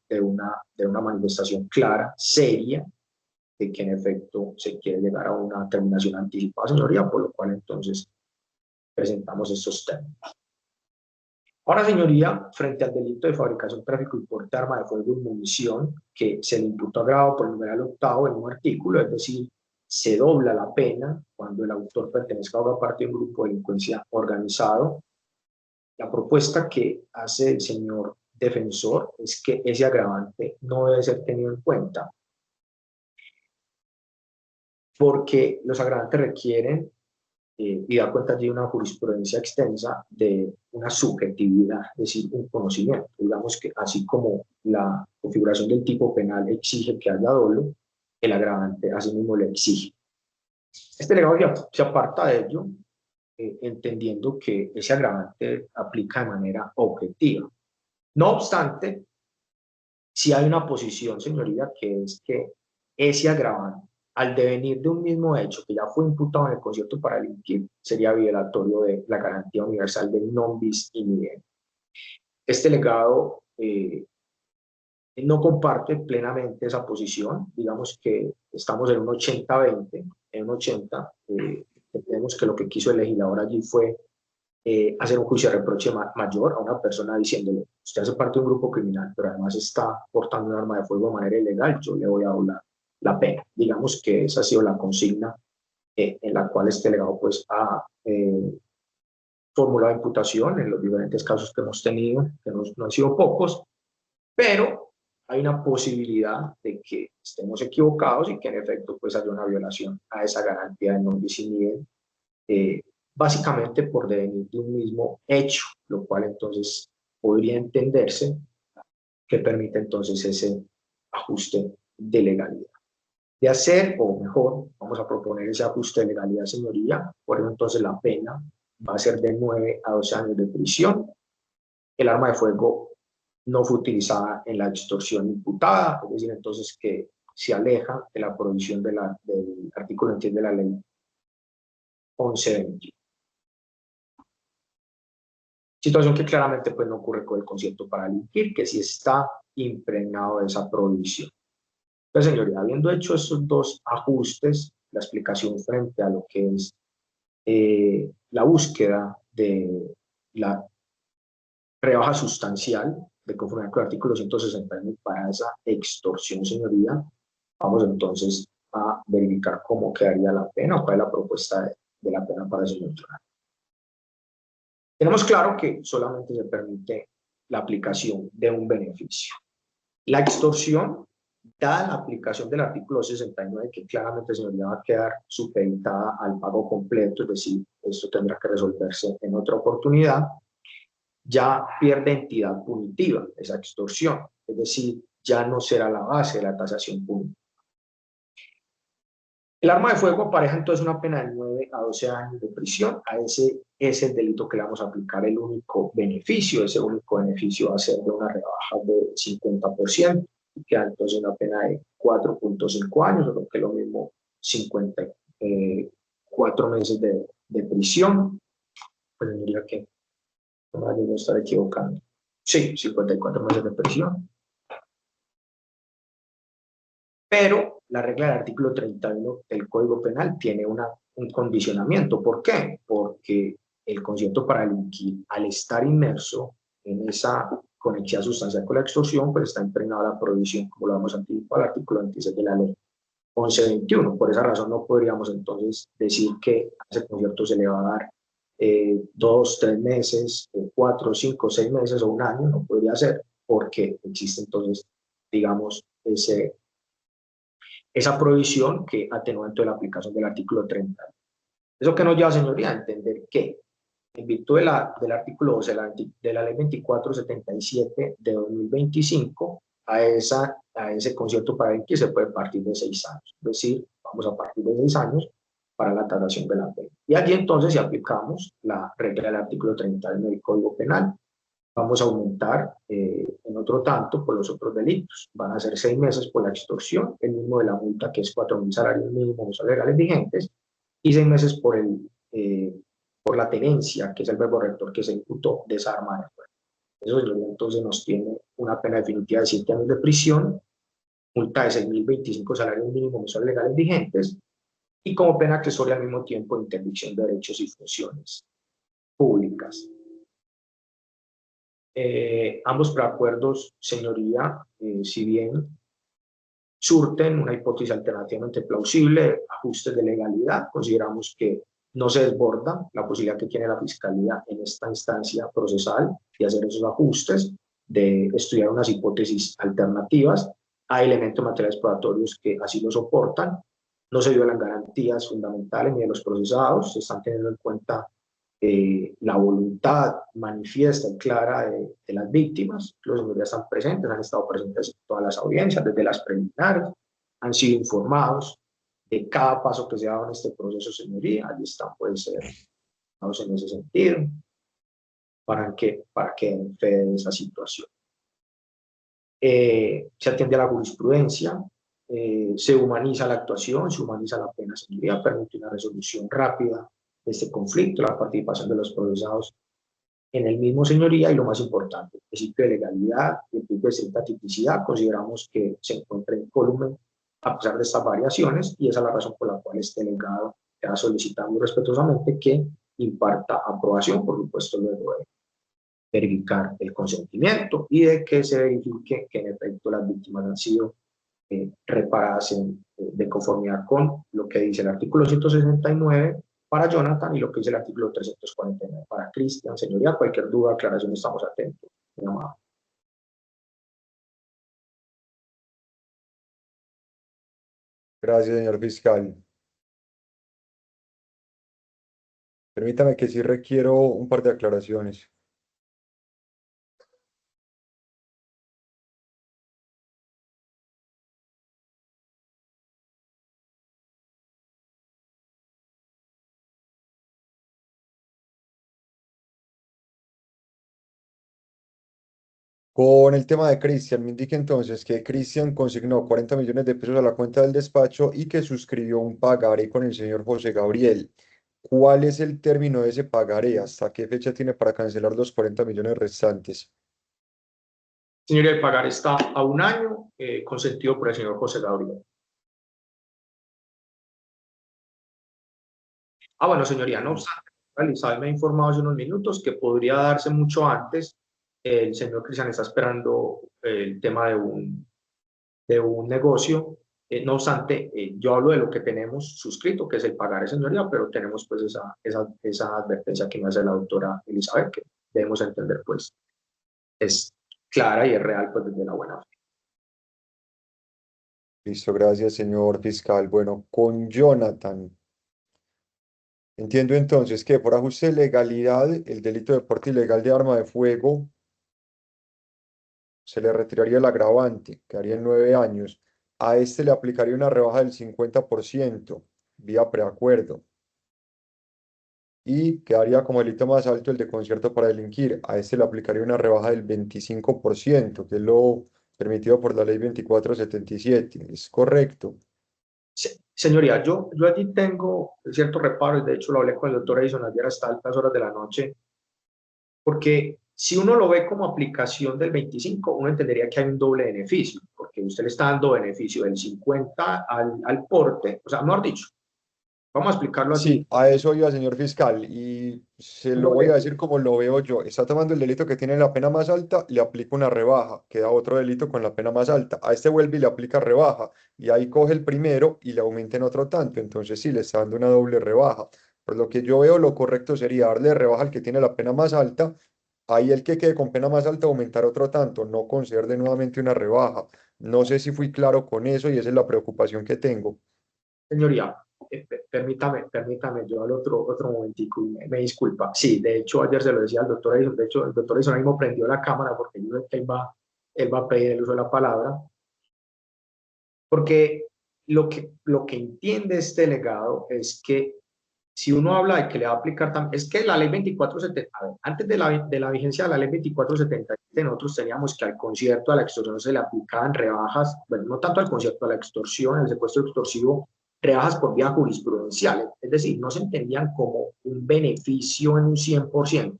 de una manifestación clara, seria, de que en efecto se quiere llegar a una terminación anticipada, señoría, por lo cual entonces presentamos estos términos. Ahora, señoría, frente al delito de fabricación, tráfico y porte de arma de fuego y munición, que se le imputó agravado por el numeral octavo del mismo artículo, es decir, se dobla la pena cuando el autor pertenezca a una parte de un grupo de delincuencia organizado. La propuesta que hace el señor defensor es que ese agravante no debe ser tenido en cuenta, porque los agravantes requieren, y da cuenta de una jurisprudencia extensa, de una subjetividad, es decir, un conocimiento. Digamos que así como la configuración del tipo penal exige que haya dolo, el agravante asimismo le exige. Este legado se aparta de ello, entendiendo que ese agravante aplica de manera objetiva. No obstante, si hay una posición, señoría, que es que ese agravante, al devenir de un mismo hecho que ya fue imputado en el concierto para delinquir, sería violatorio de la garantía universal del non bis in idem. Este legado no comparte plenamente esa posición. Digamos que estamos en un 80-20, en un 80, entendemos que lo que quiso el legislador allí fue hacer un juicio de reproche mayor a una persona diciéndole: usted hace parte de un grupo criminal, pero además está portando un arma de fuego de manera ilegal, yo le voy a doblar la pena. Digamos que esa ha sido la consigna en la cual este delegado pues ha formulado imputación en los diferentes casos que hemos tenido, que no han sido pocos, pero hay una posibilidad de que estemos equivocados y que en efecto pues haya una violación a esa garantía de non bis in idem, básicamente por devenir de un mismo hecho, lo cual entonces podría entenderse que permite entonces ese ajuste de legalidad. De hacer, o mejor, vamos a proponer ese ajuste de legalidad, señoría, por eso entonces la pena va a ser de 9 a 12 años de prisión. El arma de fuego no fue utilizada en la extorsión imputada, es decir, entonces que se aleja de la prohibición del artículo 10 de la ley 1121. Situación que claramente pues, no ocurre con el concierto para delinquir, que sí está impregnado de esa prohibición. Entonces, señoría, habiendo hecho estos dos ajustes, la explicación frente a lo que es la búsqueda de la rebaja sustancial de conformidad con el artículo 169 para esa extorsión, señoría, vamos entonces a verificar cómo quedaría la pena o cuál es la propuesta de la pena para el señor Jonathan. Tenemos claro que solamente se permite la aplicación de un beneficio. La extorsión, dada la aplicación del artículo 69, que claramente, señoría, va a quedar supeditada al pago completo, es decir, esto tendrá que resolverse en otra oportunidad, ya pierde entidad punitiva esa extorsión, es decir, ya no será la base de la tasación punitiva. El arma de fuego apareja entonces una pena de 9 a 12 años de prisión. A ese es el delito que le vamos a aplicar el único beneficio. Ese único beneficio va a ser de una rebaja de 50%, y queda entonces una pena de 4.5 años, lo que es lo mismo 54 meses de prisión. Pues diría que no me debo estar equivocando. Sí, 54 meses de prisión. Pero la regla del artículo 31 del Código Penal tiene un condicionamiento. ¿Por qué? Porque el concierto para delinquir, al estar inmerso en esa conexidad sustancial con la extorsión, pues está impregnada la prohibición, como lo vamos a anticipar, al artículo 26 de la ley 1121. Por esa razón no podríamos entonces decir que a ese concierto se le va a dar 2, 3 meses, 4, 5, 6 meses o un año. No podría ser, porque existe entonces, digamos, esa prohibición que atenuante de la aplicación del artículo 30. Eso que nos lleva, señoría, a entender que en virtud del artículo 12 de la ley 2477 de 2025, a ese concierto para delinquir se puede partir de 6 años. Es decir, vamos a partir de 6 años para la tasación de la pena. Y allí entonces, si aplicamos la regla del artículo 31 del Código Penal, vamos a aumentar en otro tanto por los otros delitos. Van a ser 6 meses por la extorsión, el mínimo de la multa, que es 4.000 salarios mínimos mensuales legales vigentes, y 6 meses por la tenencia, que es el verbo rector que se imputó, de esa arma de fuego. Eso entonces nos tiene una pena definitiva de 7 años de prisión, multa de 6.025 salarios mínimos mensuales legales vigentes, y como pena accesoria al mismo tiempo interdicción de derechos y funciones públicas. Ambos preacuerdos, señoría, si bien surten una hipótesis alternativamente plausible, ajustes de legalidad, consideramos que no se desborda la posibilidad que tiene la Fiscalía en esta instancia procesal de hacer esos ajustes, de estudiar unas hipótesis alternativas. Hay elementos materiales probatorios que así lo soportan. No se violan garantías fundamentales ni de los procesados, se están teniendo en cuenta la voluntad manifiesta y clara de las víctimas. Los señores están presentes, han estado presentes en todas las audiencias, desde las preliminares, han sido informados de cada paso que se ha dado en este proceso, señoría. Allí están, pueden ser informados en ese sentido, para que den fe de esa situación. Se atiende a la jurisprudencia, se humaniza la actuación, se humaniza la pena, señoría, permite una resolución rápida de este conflicto, la participación de los procesados en el mismo, señoría, y lo más importante, el principio de legalidad y el principio de cierta tipicidad, consideramos que se encuentra en columen a pesar de estas variaciones, y esa es la razón por la cual este delegado está solicitando respetuosamente que imparta aprobación, por supuesto, luego de verificar el consentimiento y de que se verifique que en efecto las víctimas han sido reparadas de conformidad con lo que dice el artículo 169 para Jonathan y lo que dice el artículo 349 para Cristian. Señoría, cualquier duda, aclaración, estamos atentos. Muy amable. Gracias, señor fiscal. Permítame que sí requiero un par de aclaraciones. Con el tema de Cristian, me indica entonces que Cristian consignó 40 millones de pesos a la cuenta del despacho y que suscribió un pagaré con el señor José Gabriel. ¿Cuál es el término de ese pagaré? ¿Hasta qué fecha tiene para cancelar los 40 millones restantes? Señoría, el pagar está a 1 año, consentido por el señor José Gabriel. Bueno, señoría, no obstante, realizado, me ha informado hace unos minutos que podría darse mucho antes. El señor Cristian está esperando el tema de un negocio. No obstante, yo hablo de lo que tenemos suscrito, que es el pagaré, señoría, pero tenemos pues esa advertencia que me hace la doctora Elizabeth, que debemos entender pues es clara y es real pues desde la buena fe. Listo, gracias, señor fiscal. Bueno, con Jonathan. Entiendo entonces que por ajuste de legalidad, el delito de porte ilegal de arma de fuego se le retiraría el agravante, quedaría en 9 años. A este le aplicaría una rebaja del 50% vía preacuerdo. Y quedaría como delito más alto el de concierto para delinquir. A este le aplicaría una rebaja del 25%, que es lo permitido por la ley 2477. ¿Es correcto? Señoría, yo allí tengo ciertos reparos, de hecho lo hablé con el doctor Edison ayer hasta altas horas de la noche, porque si uno lo ve como aplicación del 25, uno entendería que hay un doble beneficio, porque usted le está dando beneficio del 50 al porte, o sea, mejor dicho, vamos a explicarlo así. Sí, a eso iba, señor fiscal, y se lo voy a decir como lo veo yo. Está tomando el delito que tiene la pena más alta, le aplica una rebaja, queda otro delito con la pena más alta. A este vuelve y le aplica rebaja, y ahí coge el primero y le aumenta en otro tanto. Entonces sí, le está dando una doble rebaja. Por lo que yo veo, lo correcto sería darle rebaja al que tiene la pena más alta, ahí el que quede con pena más alta aumentar otro tanto, no concederle nuevamente una rebaja. No sé si fui claro con eso y esa es la preocupación que tengo. Señoría, permítame, yo al otro momentico, me disculpa. Sí, de hecho ayer se lo decía al doctor Edison, de hecho el doctor Edison ahora mismo prendió la cámara porque yo sé que él va a pedir el uso de la palabra, porque lo que entiende este delegado es que si uno habla de que le va a aplicar, es que la ley 2470, a ver, antes de la vigencia de la ley 2477, nosotros teníamos que al concierto, a la extorsión se le aplicaban rebajas, bueno, no tanto al concierto, a la extorsión, al secuestro extorsivo, rebajas por vía jurisprudencial, es decir, no se entendían como un beneficio en un 100%.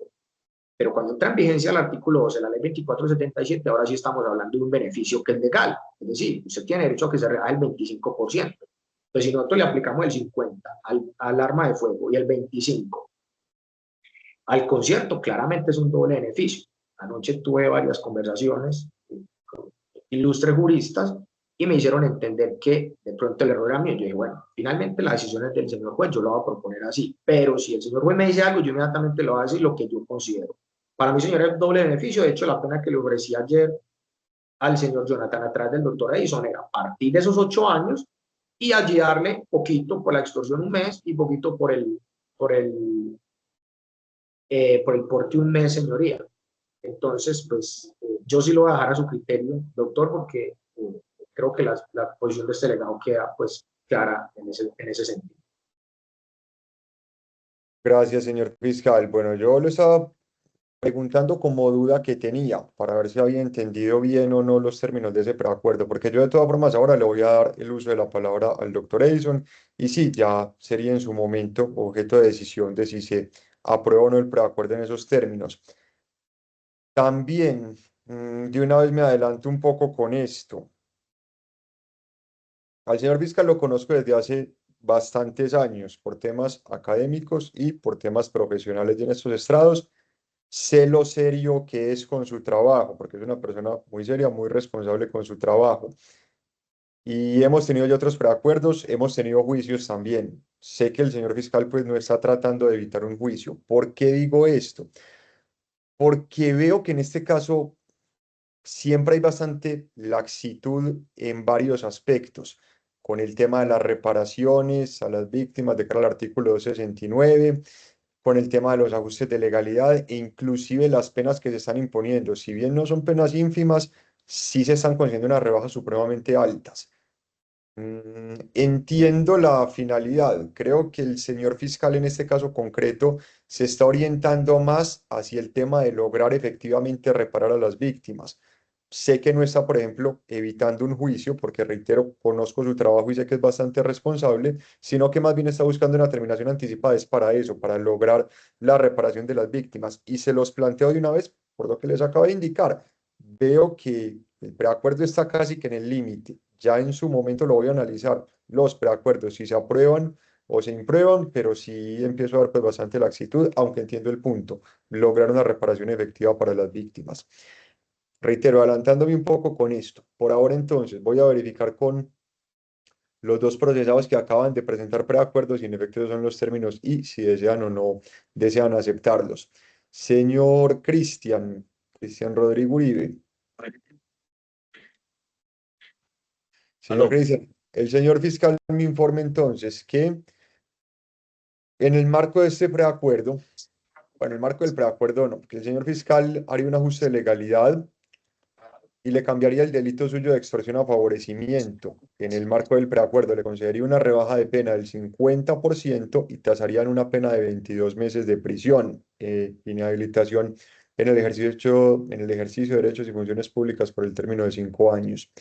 Pero cuando entra en vigencia el artículo 12 de la ley 2477, ahora sí estamos hablando de un beneficio que es legal. Es decir, usted tiene derecho a que se rebaje el 25%. Entonces, si nosotros le aplicamos el 50% al arma de fuego y el 25% al concierto, claramente es un doble beneficio. Anoche tuve varias conversaciones con ilustres juristas y me hicieron entender que de pronto el error era mío. Yo dije, bueno, finalmente la decisión es del señor juez, yo lo voy a proponer así. Pero si el señor juez me dice algo, yo inmediatamente le voy a decir lo que yo considero. Para mí, señor, es doble beneficio. De hecho, la pena que le ofrecí ayer al señor Jonathan atrás del doctor Edison era a partir de esos 8 años y allí darle poquito por la extorsión un mes y poquito por el porte un mes, señoría. Entonces, pues yo sí lo voy a dejar a su criterio, doctor, porque creo que la posición de este delegado queda pues clara en ese sentido. Gracias, señor fiscal. Bueno, yo lo estaba preguntando como duda que tenía para ver si había entendido bien o no los términos de ese preacuerdo, porque yo de todas formas ahora le voy a dar el uso de la palabra al doctor Edison y sí, ya sería en su momento objeto de decisión de si se aprueba o no el preacuerdo en esos términos. También, de una vez me adelanto un poco con esto. Al señor fiscal lo conozco desde hace bastantes años por temas académicos y por temas profesionales y en estos estrados. Sé lo serio que es con su trabajo, porque es una persona muy seria, muy responsable con su trabajo. Y hemos tenido ya otros preacuerdos, hemos tenido juicios también. Sé que el señor fiscal pues no está tratando de evitar un juicio. ¿Por qué digo esto? Porque veo que en este caso siempre hay bastante laxitud en varios aspectos, con el tema de las reparaciones a las víctimas de cara al artículo 269, con el tema de los ajustes de legalidad e inclusive las penas que se están imponiendo. Si bien no son penas ínfimas, sí se están consiguiendo unas rebajas supremamente altas. Entiendo la finalidad. Creo que el señor fiscal en este caso concreto se está orientando más hacia el tema de lograr efectivamente reparar a las víctimas. Sé que no está, por ejemplo, evitando un juicio, porque reitero, conozco su trabajo y sé que es bastante responsable, sino que más bien está buscando una terminación anticipada, es para eso, para lograr la reparación de las víctimas. Y se los planteo de una vez, por lo que les acabo de indicar. Veo que el preacuerdo está casi que en el límite. Ya en su momento lo voy a analizar, los preacuerdos, si se aprueban o se imprueban, pero sí empiezo a ver pues bastante laxitud, aunque entiendo el punto, lograr una reparación efectiva para las víctimas. Reitero, adelantándome un poco con esto. Por ahora entonces voy a verificar con los dos procesados que acaban de presentar preacuerdos si en efecto esos son los términos y si desean o no desean aceptarlos. Señor Cristian Rodrigo Uribe. Señor Aló. Cristian, el señor fiscal me informa entonces que en el marco de este preacuerdo, bueno, el marco del preacuerdo no, que el señor fiscal haría un ajuste de legalidad y le cambiaría el delito suyo de extorsión a favorecimiento. En el marco del preacuerdo le concedería una rebaja de pena del 50% y tasarían una pena de 22 meses de prisión, inhabilitación en el ejercicio de derechos y funciones públicas por el término de 5 años.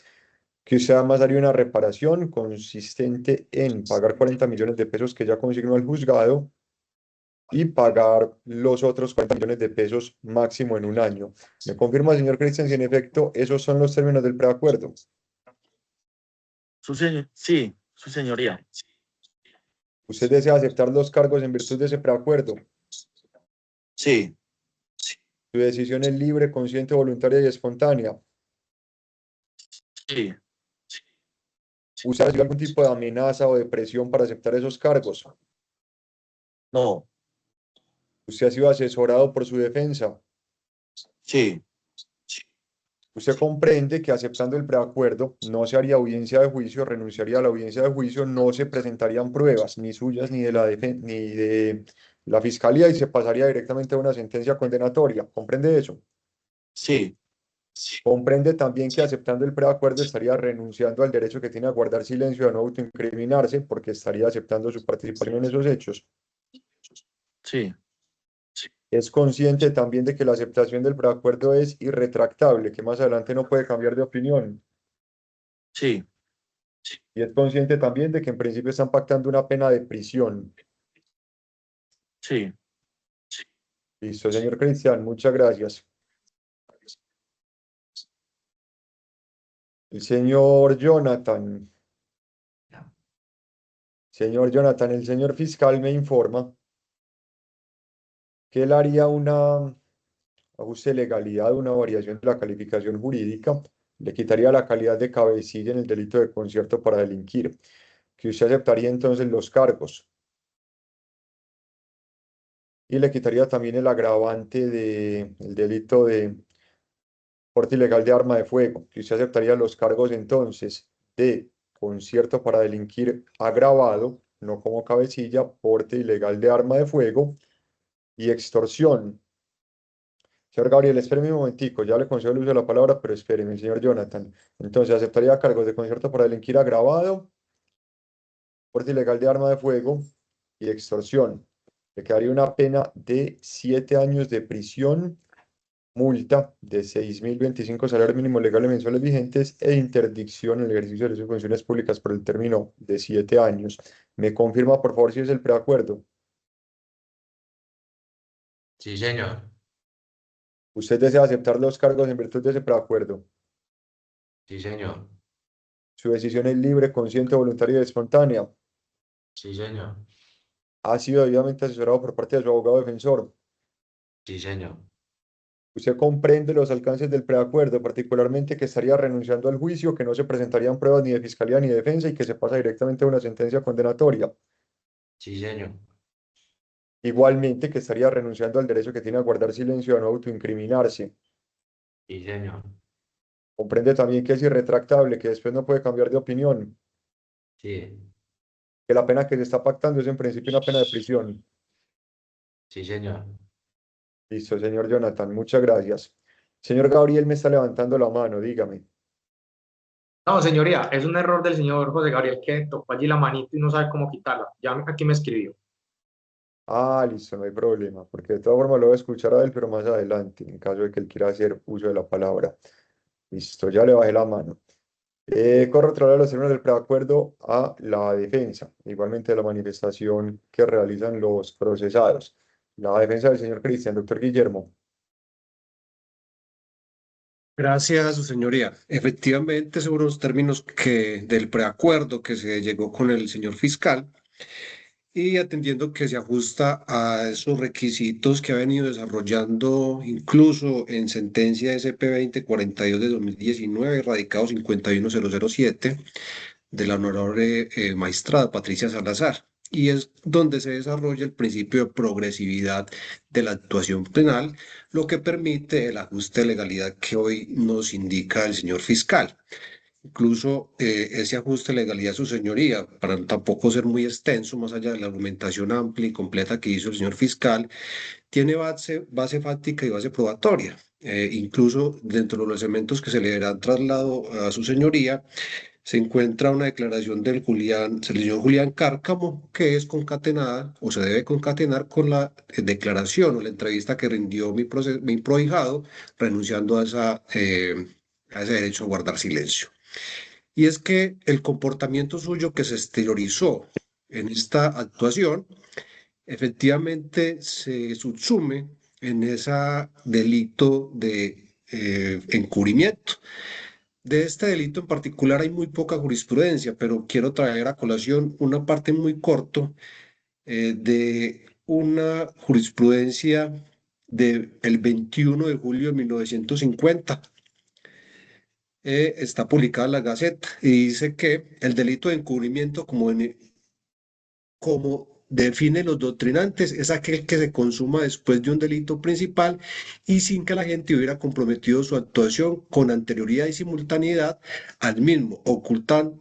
Que usted además haría una reparación consistente en pagar 40 millones de pesos que ya consignó el juzgado y pagar los otros 40 millones de pesos máximo en un año. ¿Me confirma, señor Cristian, si en efecto esos son los términos del preacuerdo? Sí, su señoría. ¿Usted desea aceptar los cargos en virtud de ese preacuerdo? Sí, Su decisión es libre, consciente, voluntaria y espontánea. sí. ¿Usted ha recibido algún tipo de amenaza o de presión para aceptar esos cargos? No, ¿Usted ha sido asesorado por su defensa? sí, Usted comprende que aceptando el preacuerdo no se haría audiencia de juicio, renunciaría a la audiencia de juicio, no se presentarían pruebas, ni suyas ni ni de la fiscalía, y se pasaría directamente a una sentencia condenatoria. ¿Comprende eso? sí, Comprende también que aceptando el preacuerdo estaría renunciando al derecho que tiene a guardar silencio y a no autoincriminarse porque estaría aceptando su participación en esos hechos. sí, Es consciente también de que la aceptación del preacuerdo es irretractable, que más adelante no puede cambiar de opinión. sí, Y es consciente también de que en principio están pactando una pena de prisión. sí. Listo, señor Cristian, muchas gracias. El señor Jonathan. Señor Jonathan, el señor fiscal me informa que él haría una ajuste de legalidad, una variación de la calificación jurídica, le quitaría la calidad de cabecilla en el delito de concierto para delinquir, que usted aceptaría entonces los cargos y le quitaría también el agravante del delito de porte ilegal de arma de fuego, que usted aceptaría los cargos entonces de concierto para delinquir agravado, no como cabecilla, porte ilegal de arma de fuego y extorsión. Señor Gabriel, espéreme un momentico, ya le concedo el uso de la palabra, pero espéreme, señor Jonathan. Entonces, aceptaría cargos de concierto para delinquir agravado, porte ilegal de arma de fuego y extorsión. Le quedaría una pena de 7 años de prisión, multa de 6.025 salarios mínimos legales mensuales vigentes e interdicción en el ejercicio de sus funciones públicas por el término de 7 años. ¿Me confirma, por favor, si es el preacuerdo? Sí, señor. ¿Usted desea aceptar los cargos en virtud de ese preacuerdo? Sí, señor. Su decisión es libre, consciente, voluntaria y espontánea. Sí, señor. Ha sido debidamente asesorado por parte de su abogado defensor. Sí, señor. Usted comprende los alcances del preacuerdo, particularmente que estaría renunciando al juicio, que no se presentarían pruebas ni de fiscalía ni de defensa y que se pasa directamente a una sentencia condenatoria. Sí, señor. Igualmente que estaría renunciando al derecho que tiene a guardar silencio y a no autoincriminarse. Sí, señor. Comprende también que es irretractable, que después no puede cambiar de opinión, Sí. que la pena que se está pactando es en principio una pena de prisión. Sí, señor. Listo, señor Jonathan, muchas gracias. Señor Gabriel me está levantando la mano, dígame. No, señoría, es un error del señor José Gabriel que tocó allí la manito y no sabe cómo quitarla. Ya aquí me escribió. Ah, listo, no hay problema, porque de todas formas lo voy a escuchar a él, pero más adelante, en caso de que él quiera hacer uso de la palabra. Listo, ya le bajé la mano. Corro otra vez los términos del preacuerdo a la defensa, igualmente de la manifestación que realizan los procesados. La defensa del señor Cristian, doctor Guillermo. Gracias a su señoría. Efectivamente, según los términos del preacuerdo que se llegó con el señor fiscal y atendiendo que se ajusta a esos requisitos que ha venido desarrollando incluso en sentencia SP 2042 de 2019, radicado 51007 de la honorable magistrada Patricia Salazar. Y es donde se desarrolla el principio de progresividad de la actuación penal, lo que permite el ajuste de legalidad que hoy nos indica el señor fiscal. Incluso ese ajuste de legalidad, su señoría, para tampoco ser muy extenso, más allá de la argumentación amplia y completa que hizo el señor fiscal, tiene base fáctica y base probatoria. Incluso dentro de los elementos que se le darán traslado a su señoría, se encuentra una declaración del señor Julián Cárcamo, que es concatenada o se debe concatenar con la declaración o la entrevista que rindió mi prohijado, renunciando a ese derecho a guardar silencio. Y es que el comportamiento suyo que se exteriorizó en esta actuación, efectivamente se subsume en ese delito de encubrimiento. De este delito en particular hay muy poca jurisprudencia, pero quiero traer a colación una parte muy corto de una jurisprudencia del 21 de julio de 1950. Está publicada en la Gaceta y dice que el delito de encubrimiento, como define los doctrinantes, es aquel que se consuma después de un delito principal y sin que la gente hubiera comprometido su actuación con anterioridad y simultaneidad al mismo, oculta,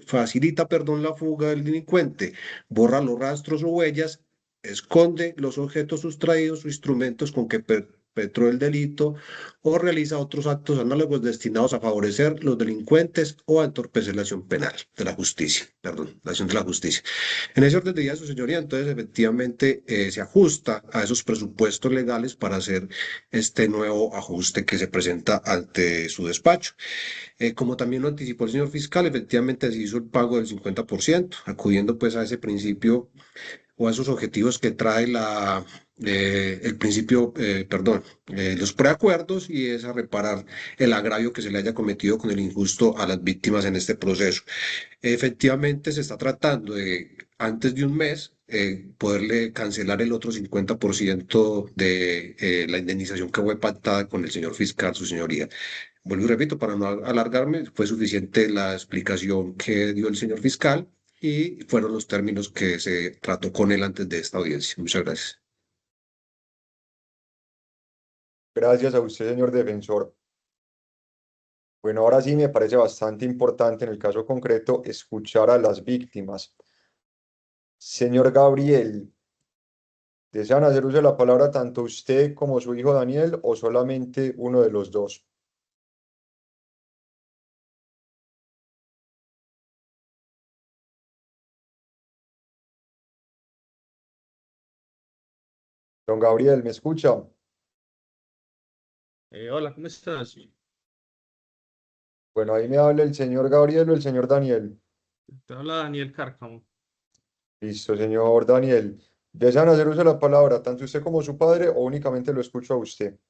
facilita, la fuga del delincuente, borra los rastros o huellas, esconde los objetos sustraídos o instrumentos con que perpetro del delito o realiza otros actos análogos destinados a favorecer los delincuentes o a entorpecer la acción penal de la justicia, perdón, la acción de la justicia. En ese orden de ideas, su señoría, entonces efectivamente se ajusta a esos presupuestos legales para hacer este nuevo ajuste que se presenta ante su despacho. Como también lo anticipó el señor fiscal, efectivamente se hizo el pago del 50%, acudiendo pues a ese principio o a esos objetivos que trae el principio, perdón, los preacuerdos, y es a reparar el agravio que se le haya cometido con el injusto a las víctimas en este proceso. Efectivamente, se está tratando de, antes de un mes, poderle cancelar el otro 50% de la indemnización que fue pactada con el señor fiscal, su señoría. Vuelvo y repito, para no alargarme, fue suficiente la explicación que dio el señor fiscal y fueron los términos que se trató con él antes de esta audiencia. Muchas gracias. Gracias a usted, señor defensor. Bueno, ahora sí me parece bastante importante en el caso concreto escuchar a las víctimas. Señor Gabriel, ¿desean hacer uso de la palabra tanto usted como su hijo Daniel o solamente uno de los dos? Don Gabriel, ¿me escucha? Hola, ¿cómo estás? Bueno, ahí me habla el señor Gabriel o el señor Daniel. Te habla Daniel Cárcamo. Listo, señor Daniel. ¿Desean hacer uso de la palabra tanto usted como su padre o únicamente lo escucho a usted?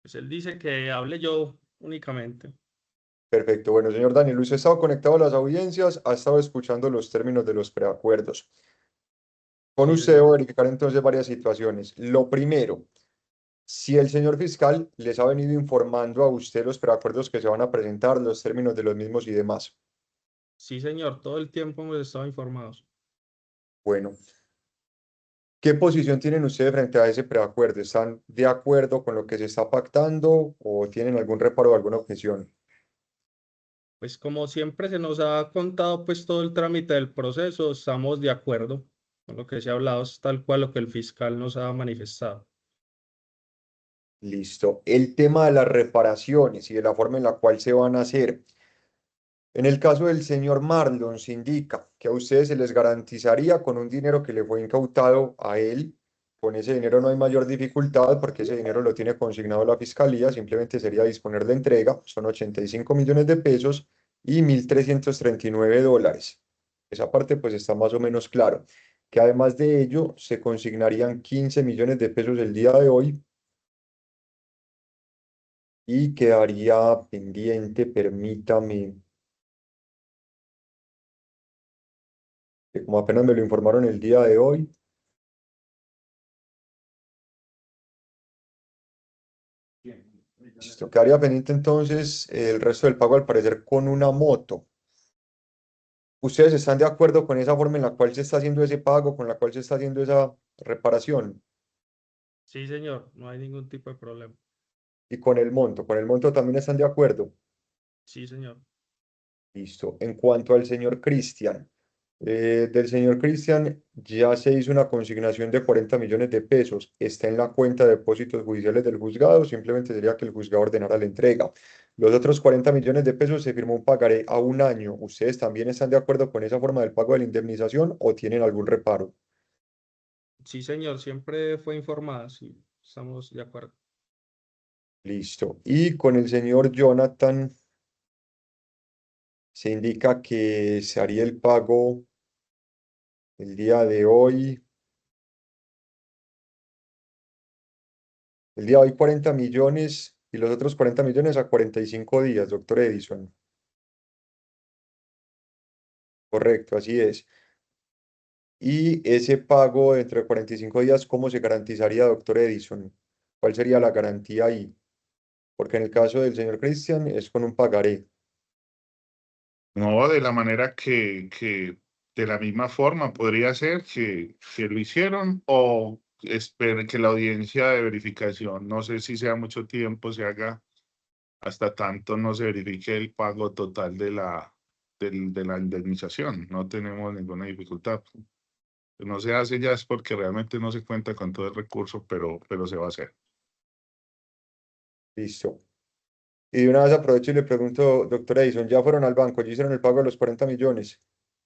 Pues él dice que hable yo únicamente. Perfecto. Bueno, señor Daniel, usted ha estado conectado a las audiencias, ha estado escuchando los términos de los preacuerdos. Con Sí, usted debo señor. verificar entonces varias situaciones. Lo primero, si el señor fiscal les ha venido informando a usted los preacuerdos que se van a presentar, los términos de los mismos y demás. Sí, señor. Todo el tiempo hemos estado informados. Bueno, ¿qué posición tienen ustedes frente a ese preacuerdo? ¿Están de acuerdo con lo que se está pactando o tienen algún reparo o alguna objeción? Pues como siempre se nos ha contado pues todo el trámite del proceso, estamos de acuerdo con lo que se ha hablado, es tal cual lo que el fiscal nos ha manifestado. Listo. El tema de las reparaciones y de la forma en la cual se van a hacer. En el caso del señor Marlon, se indica que a ustedes se les garantizaría con un dinero que le fue incautado a él. Con ese dinero no hay mayor dificultad porque ese dinero lo tiene consignado la fiscalía, simplemente sería disponer de entrega, son 85 millones de pesos y 1.339 dólares. Esa parte pues está más o menos claro. Que además de ello se consignarían 15 millones de pesos el día de hoy y quedaría pendiente, permítame, que como apenas me lo informaron el día de hoy. Listo, quedaría pendiente entonces el resto del pago al parecer con una moto. ¿Ustedes están de acuerdo con esa forma en la cual se está haciendo ese pago, con la cual se está haciendo esa reparación? Sí, señor. No hay ningún tipo de problema. Y con el monto también están de acuerdo. Sí, señor. Listo. En cuanto al señor Cristian, del señor Cristian ya se hizo una consignación de 40 millones de pesos. Está en la cuenta de depósitos judiciales del juzgado. Simplemente sería que el juzgado ordenara la entrega. Los otros 40 millones de pesos se firmó un pagaré a un año. ¿Ustedes también están de acuerdo con esa forma del pago de la indemnización o tienen algún reparo? Sí, señor. Siempre fue informada. Sí, estamos de acuerdo. Listo. Y con el señor Jonathan se indica que se haría el pago el día de hoy. El día de hoy 40 millones y los otros 40 millones a 45 días, doctor Edison. Correcto, así es. Y ese pago dentro de 45 días, ¿cómo se garantizaría, doctor Edison? ¿Cuál sería la garantía ahí? Porque en el caso del señor Cristian es con un pagaré. No, de la manera de la misma forma podría ser que lo hicieron o esperen que la audiencia de verificación, no sé si sea mucho tiempo, se haga hasta tanto no se verifique el pago total de la indemnización. No tenemos ninguna dificultad. No se hace ya es porque realmente no se cuenta con todo el recurso, pero se va a hacer. Listo. Y de una vez aprovecho y le pregunto, doctor Edison, ¿ya fueron al banco? ¿Ya hicieron el pago de los 40 millones?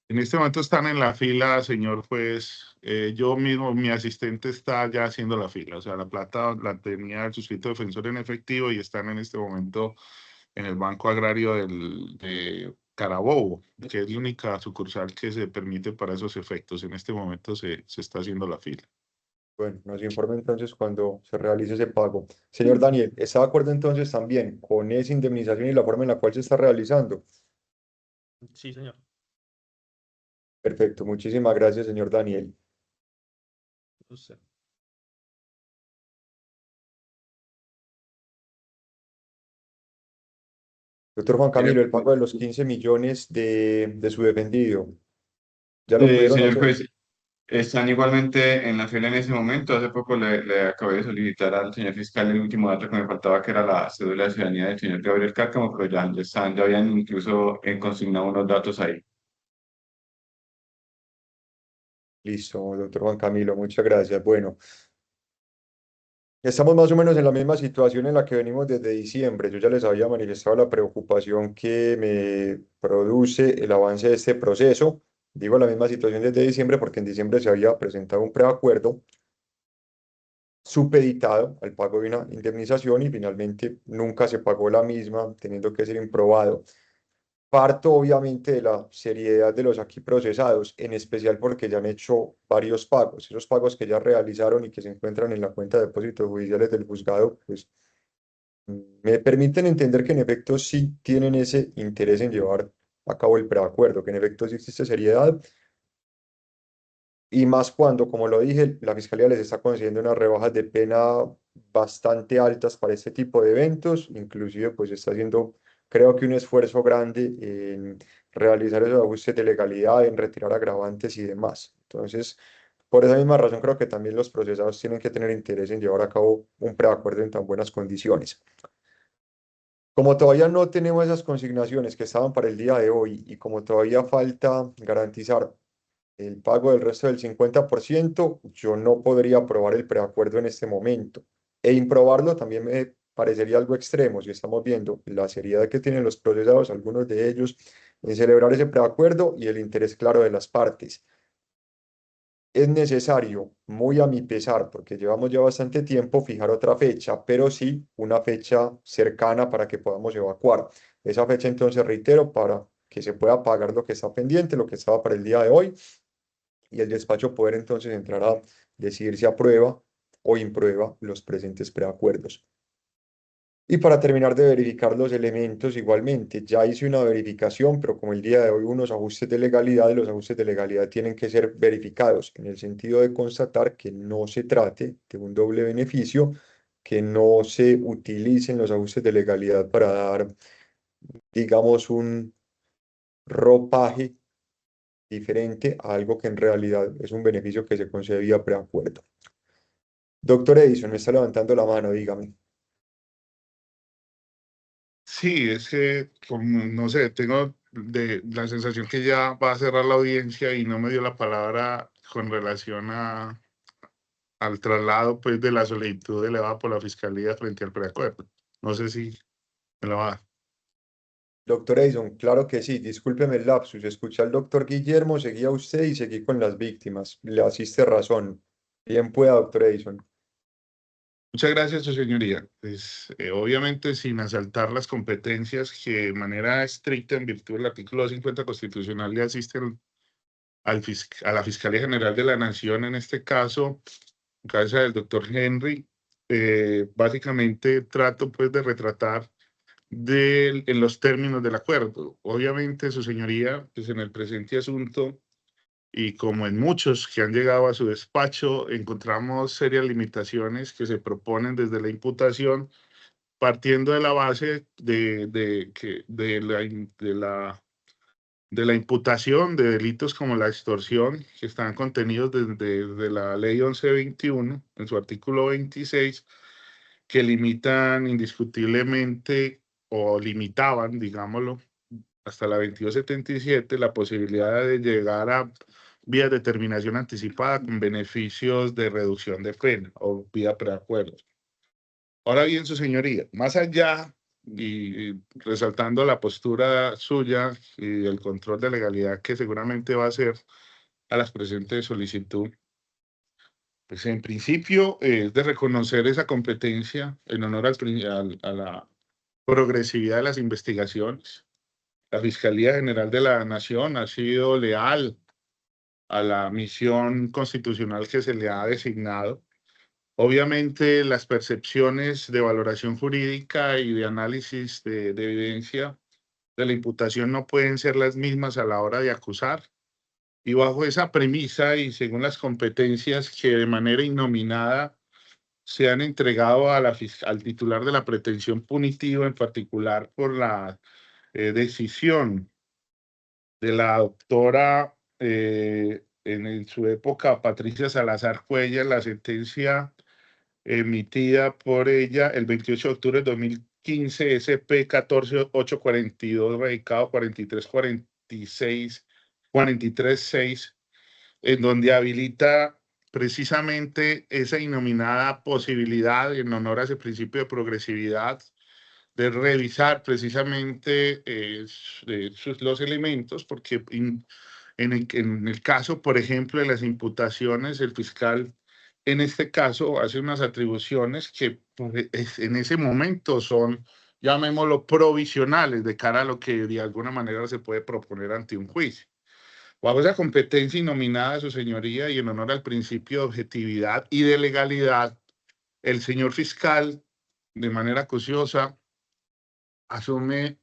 En este momento están en la fila, señor juez. Yo mismo, mi asistente está ya haciendo la fila. O sea, la plata la tenía el suscrito defensor en efectivo y están en este momento en el Banco Agrario de Carabobo, que es la única sucursal que se permite para esos efectos. En este momento se está haciendo la fila. Bueno, nos informa entonces cuando se realice ese pago. Señor Daniel, ¿está de acuerdo entonces también con esa indemnización y la forma en la cual se está realizando? Sí, señor. Perfecto, muchísimas gracias, señor Daniel. Usted. Doctor Juan Camilo, el Eh, pago de los 15 millones de su defendido, ¿ya lo pudieron Señor hacer? juez, están igualmente en la fila en ese momento. Hace poco le acabé de solicitar al señor fiscal el último dato que me faltaba, que era la cédula de ciudadanía del señor Gabriel Cárcamo, pero ya están, ya habían incluso consignado unos datos ahí. Listo, doctor Juan Camilo, muchas gracias. Bueno, estamos más o menos en la misma situación en la que venimos desde diciembre. Yo ya les había manifestado la preocupación que me produce el avance de este proceso. Digo la misma situación desde diciembre porque en diciembre se había presentado un preacuerdo supeditado al pago de una indemnización y finalmente nunca se pagó la misma, teniendo que ser improbado. Parto obviamente de la seriedad de los aquí procesados, en especial porque ya han hecho varios pagos. Esos pagos que ya realizaron y que se encuentran en la cuenta de depósitos judiciales del juzgado, pues me permiten entender que en efecto sí tienen ese interés en llevar a cabo el preacuerdo, que en efecto sí existe seriedad y más cuando, como lo dije, la Fiscalía les está concediendo unas rebajas de pena bastante altas para este tipo de eventos, inclusive pues está haciendo, creo que un esfuerzo grande en realizar esos ajustes de legalidad, en retirar agravantes y demás. Entonces, por esa misma razón creo que también los procesados tienen que tener interés en llevar a cabo un preacuerdo en tan buenas condiciones. Como todavía no tenemos esas consignaciones que estaban para el día de hoy y como todavía falta garantizar el pago del resto del 50%, yo no podría aprobar el preacuerdo en este momento. E improbarlo también me parecería algo extremo, si estamos viendo la seriedad que tienen los procesados, algunos de ellos, en celebrar ese preacuerdo y el interés claro de las partes. Es necesario, muy a mi pesar, porque llevamos ya bastante tiempo, fijar otra fecha, pero sí una fecha cercana para que podamos evacuar. Esa fecha entonces, reitero, para que se pueda pagar lo que está pendiente, lo que estaba para el día de hoy, y el despacho poder entonces entrar a decidir si aprueba o imprueba los presentes preacuerdos. Y para terminar de verificar los elementos, igualmente, ya hice una verificación, pero como el día de hoy unos ajustes de legalidad, los ajustes de legalidad tienen que ser verificados en el sentido de constatar que no se trate de un doble beneficio, que no se utilicen los ajustes de legalidad para dar, digamos, un ropaje diferente a algo que en realidad es un beneficio que se concedía preacuerdo. Doctor Edison, me está levantando la mano, dígame. Sí, es que, no sé, tengo la sensación que ya va a cerrar la audiencia y no me dio la palabra con relación al traslado pues, de la solicitud elevada por la Fiscalía frente al preacuerdo. No sé si me la va a dar. Doctor Edison, claro que sí, discúlpeme el lapsus. Escuché al doctor Guillermo, seguía usted y seguí con las víctimas. Le asiste razón. Bien pueda, doctor Edison. Muchas gracias, su señoría. Pues, obviamente, sin asaltar las competencias que de manera estricta, en virtud del artículo 50 constitucional, le asisten a la Fiscalía General de la Nación, en este caso, en cabeza del doctor Henry, básicamente trato pues de retratar en los términos del acuerdo. Obviamente, su señoría, pues en el presente asunto, y como en muchos que han llegado a su despacho, encontramos serias limitaciones que se proponen desde la imputación, partiendo de la base de la imputación de delitos como la extorsión, que están contenidos desde la ley 1121, en su artículo 26, que limitan indiscutiblemente o limitaban, digámoslo, hasta la 2277, la posibilidad de llegar a vías de terminación anticipada con beneficios de reducción de pena o vía preacuerdos. Ahora bien, su señoría, más allá y resaltando la postura suya y el control de legalidad que seguramente va a hacer a las presentes solicitud, pues en principio es de reconocer esa competencia en honor a la progresividad de las investigaciones. La Fiscalía General de la Nación ha sido leal a la misión constitucional que se le ha designado. Obviamente, las percepciones de valoración jurídica y de análisis de evidencia de la imputación no pueden ser las mismas a la hora de acusar. Y bajo esa premisa y según las competencias que de manera innominada se han entregado a al titular de la pretensión punitiva, en particular por la decisión de la doctora en su época, Patricia Salazar Cuellar, la sentencia emitida por ella el 28 de octubre de 2015, SP 14842, radicado 4346, en donde habilita precisamente esa innominada posibilidad en honor a ese principio de progresividad de revisar precisamente los elementos, porque en el caso, por ejemplo, de las imputaciones, el fiscal en este caso hace unas atribuciones que pues, en ese momento son, llamémoslo, provisionales de cara a lo que de alguna manera se puede proponer ante un juicio. Bajo esa competencia innominada, su señoría, y en honor al principio de objetividad y de legalidad, el señor fiscal, de manera acuciosa, asume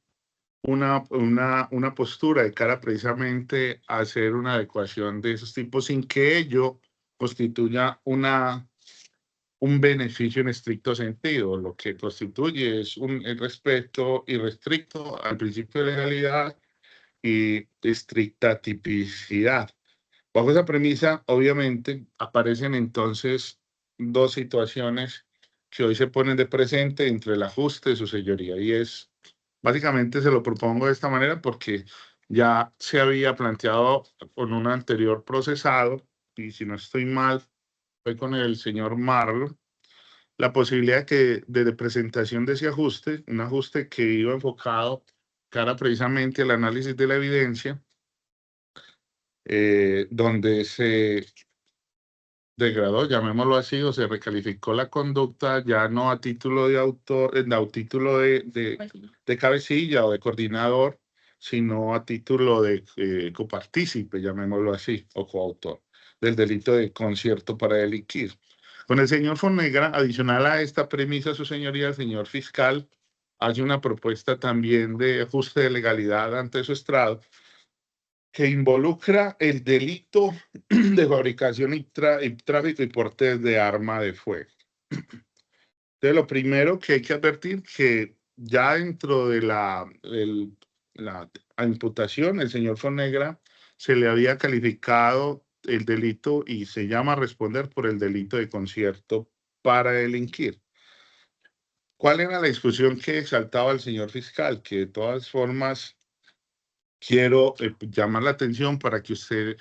una postura de cara precisamente a hacer una adecuación de esos tipos sin que ello constituya un beneficio en estricto sentido. Lo que constituye es el respeto irrestricto al principio de legalidad y estricta tipicidad. Bajo esa premisa, obviamente, aparecen entonces dos situaciones que hoy se ponen de presente entre el ajuste de su señoría, y es, básicamente se lo propongo de esta manera porque ya se había planteado con un anterior procesado, y si no estoy mal, fue con el señor Marlo, la posibilidad de presentación de ese ajuste, un ajuste que iba enfocado cara precisamente al análisis de la evidencia, donde se degradó, llamémoslo así, o se recalificó la conducta ya no a título de autor, a título de cabecilla o de coordinador, sino a título de copartícipe, llamémoslo así, o coautor del delito de concierto para delinquir. Con el señor Fonegra, adicional a esta premisa, su señoría, el señor fiscal hace una propuesta también de ajuste de legalidad ante su estrado, que involucra el delito de fabricación y tráfico y porte de arma de fuego. Entonces, lo primero que hay que advertir que ya dentro de la imputación, el señor Fonegra se le había calificado el delito y se llama a responder por el delito de concierto para delinquir. ¿Cuál era la discusión que exaltaba el señor fiscal? Que de todas formas quiero llamar la atención para que usted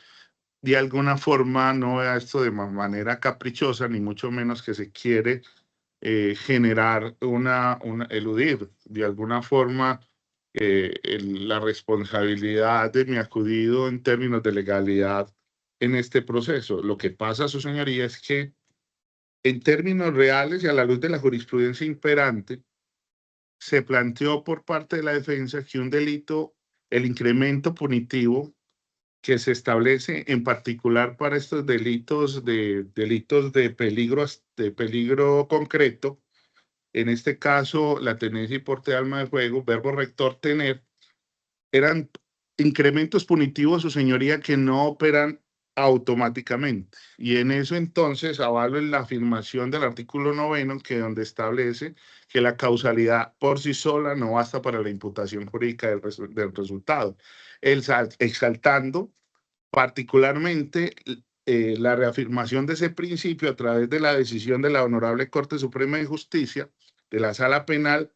de alguna forma no vea esto de manera caprichosa, ni mucho menos que se quiere generar eludir de alguna forma la responsabilidad de mi acudido en términos de legalidad en este proceso. Lo que pasa, su señoría, es que en términos reales y a la luz de la jurisprudencia imperante, se planteó por parte de la defensa que un delito, el incremento punitivo que se establece en particular para estos delitos de peligro concreto, en este caso la tenencia y porte de arma de fuego, verbo rector tener, eran incrementos punitivos, su señoría, que no operan automáticamente. Y en eso entonces avalo en la afirmación del artículo 9, que donde establece que la causalidad por sí sola no basta para la imputación jurídica del resultado, exaltando particularmente la reafirmación de ese principio a través de la decisión de la Honorable Corte Suprema de Justicia de la Sala Penal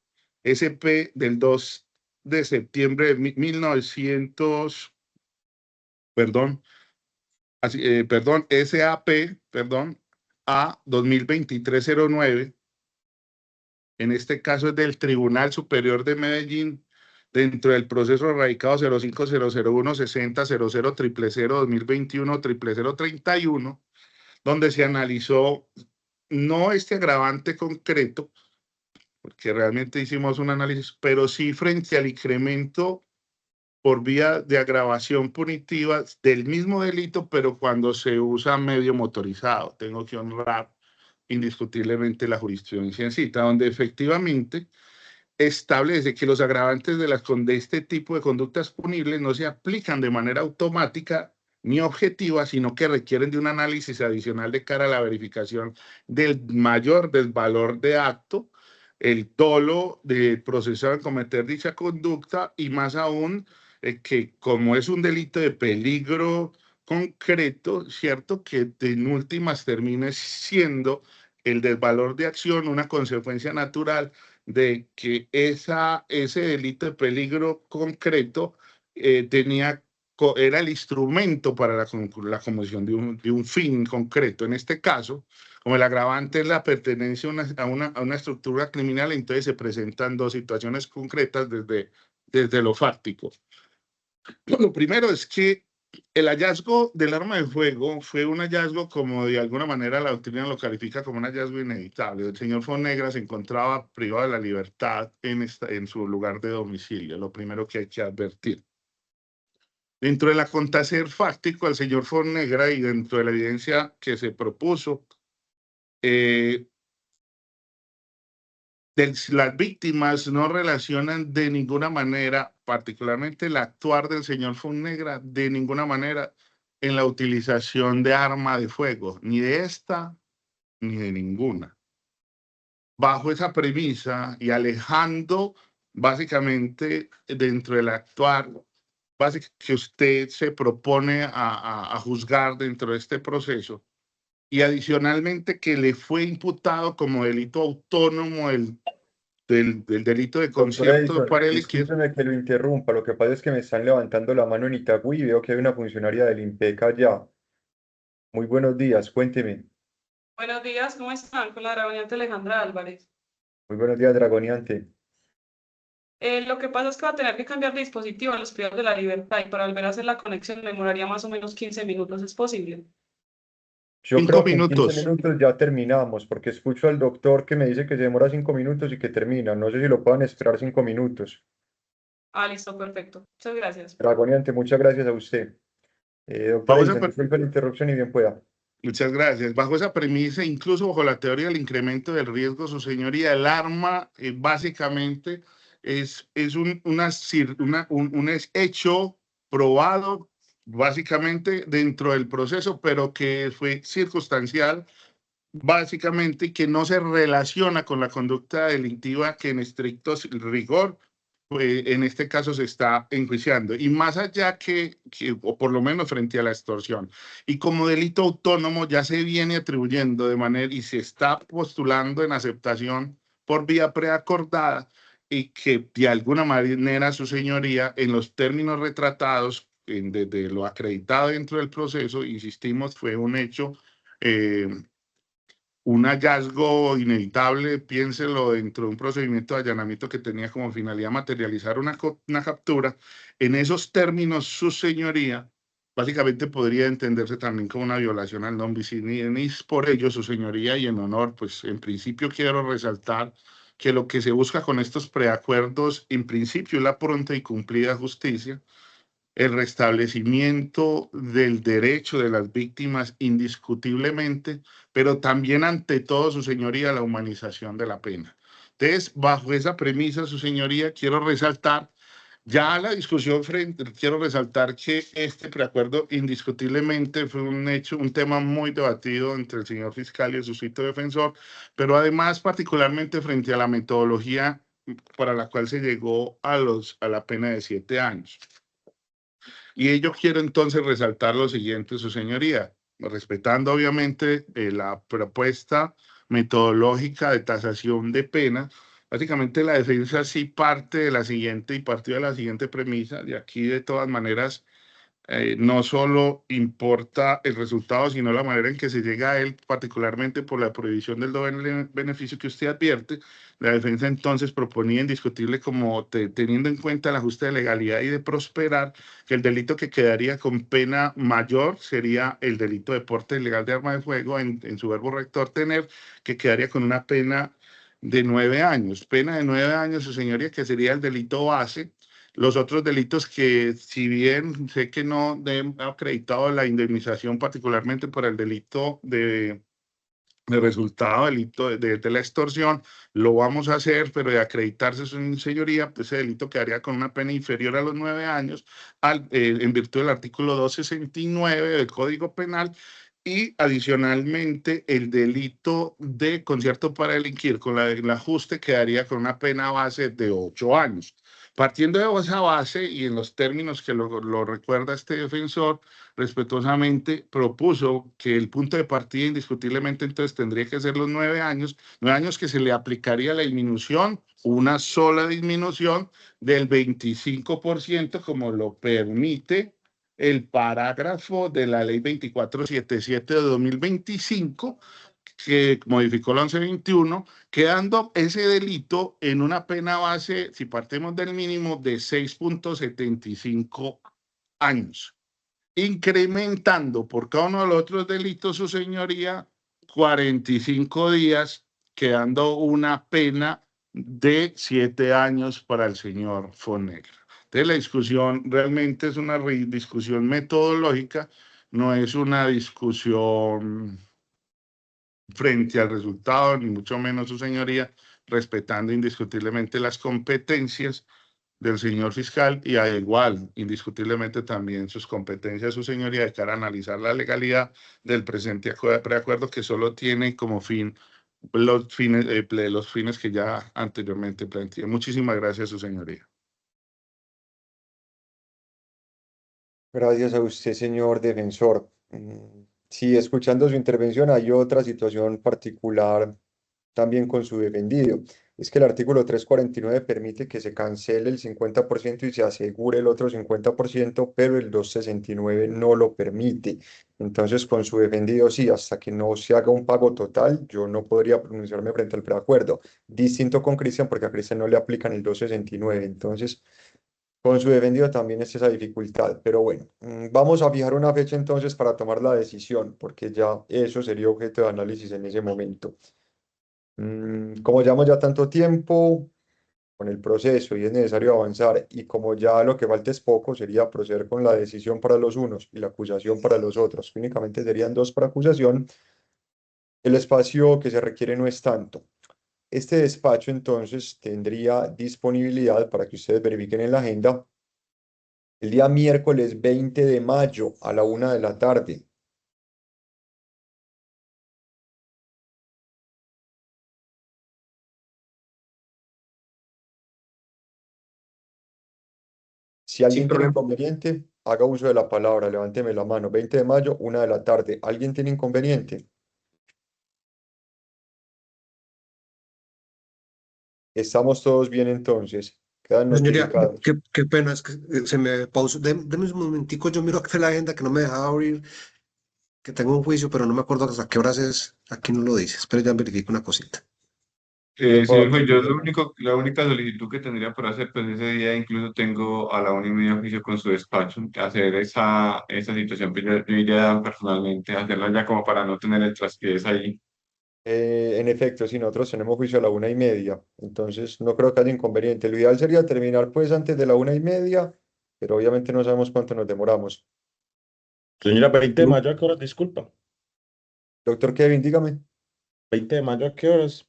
SP del 2 de septiembre de 1900, SAP, a 2023-09, en este caso es del Tribunal Superior de Medellín, dentro del proceso radicado 05001 60 00 000 2021 00031, donde se analizó no este agravante concreto, porque realmente hicimos un análisis, pero sí frente al incremento por vía de agravación punitiva del mismo delito, pero cuando se usa medio motorizado. Tengo que honrar indiscutiblemente la jurisprudencia en cita, donde efectivamente establece que los agravantes de este tipo de conductas punibles no se aplican de manera automática ni objetiva, sino que requieren de un análisis adicional de cara a la verificación del mayor desvalor de acto, el dolo del procesado en cometer dicha conducta y más aún que como es un delito de peligro concreto, cierto, que en últimas termine siendo el desvalor de acción una consecuencia natural de que ese delito de peligro concreto era el instrumento para la comisión de un fin concreto. En este caso, como el agravante es la pertenencia a una estructura criminal, entonces se presentan dos situaciones concretas desde lo fáctico. Lo primero es que el hallazgo del arma de fuego fue un hallazgo, como de alguna manera la doctrina lo califica como un hallazgo inevitable. El señor Fonegra se encontraba privado de la libertad en su lugar de domicilio, lo primero que hay que advertir. Dentro del acontecer fáctico al señor Fonegra y dentro de la evidencia que se propuso, las víctimas no relacionan de ninguna manera, particularmente el actuar del señor Fonegra, de ninguna manera en la utilización de arma de fuego, ni de esta ni de ninguna. Bajo esa premisa y alejando básicamente dentro del actuar que usted se propone a juzgar dentro de este proceso, y adicionalmente que le fue imputado como delito autónomo del delito de Doctor concierto Edison, para el discúlpeme que lo interrumpa. Lo que pasa es que me están levantando la mano en Itagüí y veo que hay una funcionaria del INPEC allá. Muy buenos días, cuénteme. Buenos días, ¿cómo están? Con la dragoniante Alejandra Álvarez. Muy buenos días, Dragoniante. Lo que pasa es que va a tener que cambiar de dispositivo en los privados de la libertad y para volver a hacer la conexión me demoraría más o menos 15 minutos. ¿Es posible? Yo 5 creo que en 15 minutos. minutos ya terminamos, porque escucho al doctor que me dice que se demora 5 minutos y que termina. No sé si lo puedan esperar 5 minutos. Ah, listo, perfecto. Muchas gracias. Dragoniante, muchas gracias a usted. Doctor Vamos a Edison, disculpe la interrupción y bien pueda. Muchas gracias. Bajo esa premisa, incluso bajo la teoría del incremento del riesgo, su señoría, el arma básicamente es un hecho probado básicamente dentro del proceso, pero que fue circunstancial básicamente y que no se relaciona con la conducta delictiva que en estricto rigor en este caso se está enjuiciando, y más allá o por lo menos frente a la extorsión, y como delito autónomo ya se viene atribuyendo de manera y se está postulando en aceptación por vía preacordada, y que de alguna manera su señoría en los términos retratados, desde lo acreditado dentro del proceso, insistimos, fue un hecho un hallazgo inevitable, piénselo, dentro de un procedimiento de allanamiento que tenía como finalidad materializar una captura. En esos términos, su señoría básicamente podría entenderse también como una violación al non bis in idem. Por ello, su señoría, y en honor, pues en principio quiero resaltar que lo que se busca con estos preacuerdos, en principio, es la pronta y cumplida justicia, el restablecimiento del derecho de las víctimas indiscutiblemente, pero también ante todo, su señoría, la humanización de la pena. Entonces, bajo esa premisa, su señoría, quiero resaltar ya la discusión quiero resaltar que este preacuerdo indiscutiblemente fue un tema muy debatido entre el señor fiscal y el suscrito defensor, pero además particularmente frente a la metodología para la cual se llegó a la pena de 7 años. Y yo quiero entonces resaltar lo siguiente, su señoría, respetando obviamente la propuesta metodológica de tasación de pena. Básicamente la defensa sí parte de la siguiente premisa. De aquí de todas maneras no solo importa el resultado, sino la manera en que se llega a él, particularmente por la prohibición del doble beneficio que usted advierte. La defensa entonces proponía indiscutible, como teniendo en cuenta el ajuste de legalidad y de prosperar, que el delito que quedaría con pena mayor sería el delito de porte ilegal de arma de fuego, en su verbo rector tener, que quedaría con una pena de 9 años. Pena de 9 años, su señoría, que sería el delito base. Los otros delitos que, si bien sé que no he acreditado la indemnización, particularmente por el delito de resultado, delito de la extorsión, lo vamos a hacer, pero de acreditarse su señoría, pues ese delito quedaría con una pena inferior a los 9 años, en virtud del artículo 269 del Código Penal. Y adicionalmente el delito de concierto para delinquir con el ajuste quedaría con una pena base de 8 años. Partiendo de esa base y en los términos que lo recuerda este defensor, respetuosamente propuso que el punto de partida indiscutiblemente entonces tendría que ser los 9 años, 9 años que se le aplicaría la disminución, una sola disminución del 25%, como lo permite el parágrafo de la ley 2477 de 2025, que modificó la 1121, quedando ese delito en una pena base, si partimos del mínimo, de 6.75 años, incrementando por cada uno de los otros delitos, su señoría, 45 días, quedando una pena de 7 años para el señor Fonegra. Entonces, la discusión realmente es una discusión metodológica, no es una discusión frente al resultado, ni mucho menos, su señoría, respetando indiscutiblemente las competencias del señor fiscal y al igual, indiscutiblemente también sus competencias, su señoría, de cara a analizar la legalidad del presente preacuerdo, que solo tiene como fin los fines que ya anteriormente planteé. Muchísimas gracias, su señoría. Gracias a usted, señor defensor. Sí, escuchando su intervención, hay otra situación particular también con su defendido. Es que el artículo 349 permite que se cancele el 50% y se asegure el otro 50%, pero el 269 no lo permite. Entonces, con su defendido, sí, hasta que no se haga un pago total, yo no podría pronunciarme frente al preacuerdo. Distinto con Cristian, porque a Cristian no le aplican el 269. Entonces, con su defendido también es esa dificultad, pero bueno, vamos a fijar una fecha entonces para tomar la decisión, porque ya eso sería objeto de análisis en ese momento. Como llevamos ya tanto tiempo con el proceso y es necesario avanzar, y como ya lo que falta es poco, sería proceder con la decisión para los unos y la acusación para los otros. Únicamente serían 2 para acusación, el espacio que se requiere no es tanto. Este despacho entonces tendría disponibilidad para que ustedes verifiquen en la agenda el día miércoles 20 de mayo a la 1 de la tarde. Si alguien Sin tiene problema. inconveniente, haga uso de la palabra, levánteme la mano. 20 de mayo, 1 de la tarde. ¿Alguien tiene inconveniente? Estamos todos bien entonces. Quedan Señoría, notificados. qué pena, es que se me pausó. Deme un momentico, yo miro acá la agenda que no me deja abrir, que tengo un juicio, pero no me acuerdo hasta qué horas es. Aquí no lo dice. Espera, ya verifico una cosita. Señor Mejor, juez, yo Guillermo. la única solicitud que tendría por hacer, pues ese día incluso tengo a la 1:30 juicio con su despacho, hacer esa situación, pues yo iría personalmente a hacerla ya como para no tener el traspiés ahí. En efecto, si nosotros tenemos juicio a la 1:30, entonces no creo que haya inconveniente. Lo ideal sería terminar pues antes de la 1:30, pero obviamente no sabemos cuánto nos demoramos. Señora, 20 de mayo, ¿a qué horas? Disculpa. Doctor Kevin, dígame. 20 de mayo, ¿a qué horas?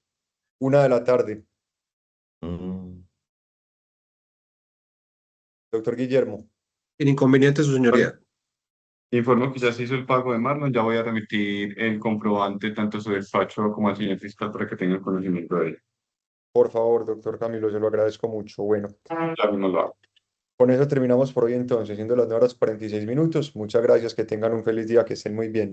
1 de la tarde. Mm, Doctor Guillermo. Sin inconveniente, su señoría. Informo que ya se hizo el pago de Marlon, ya voy a remitir el comprobante tanto a su despacho como al señor fiscal para que tengan conocimiento de ello. Por favor, doctor Camilo, se lo agradezco mucho. Bueno, Ya mismo lo hago. con eso terminamos por hoy entonces, siendo las 9:46. Muchas gracias, que tengan un feliz día, que estén muy bien.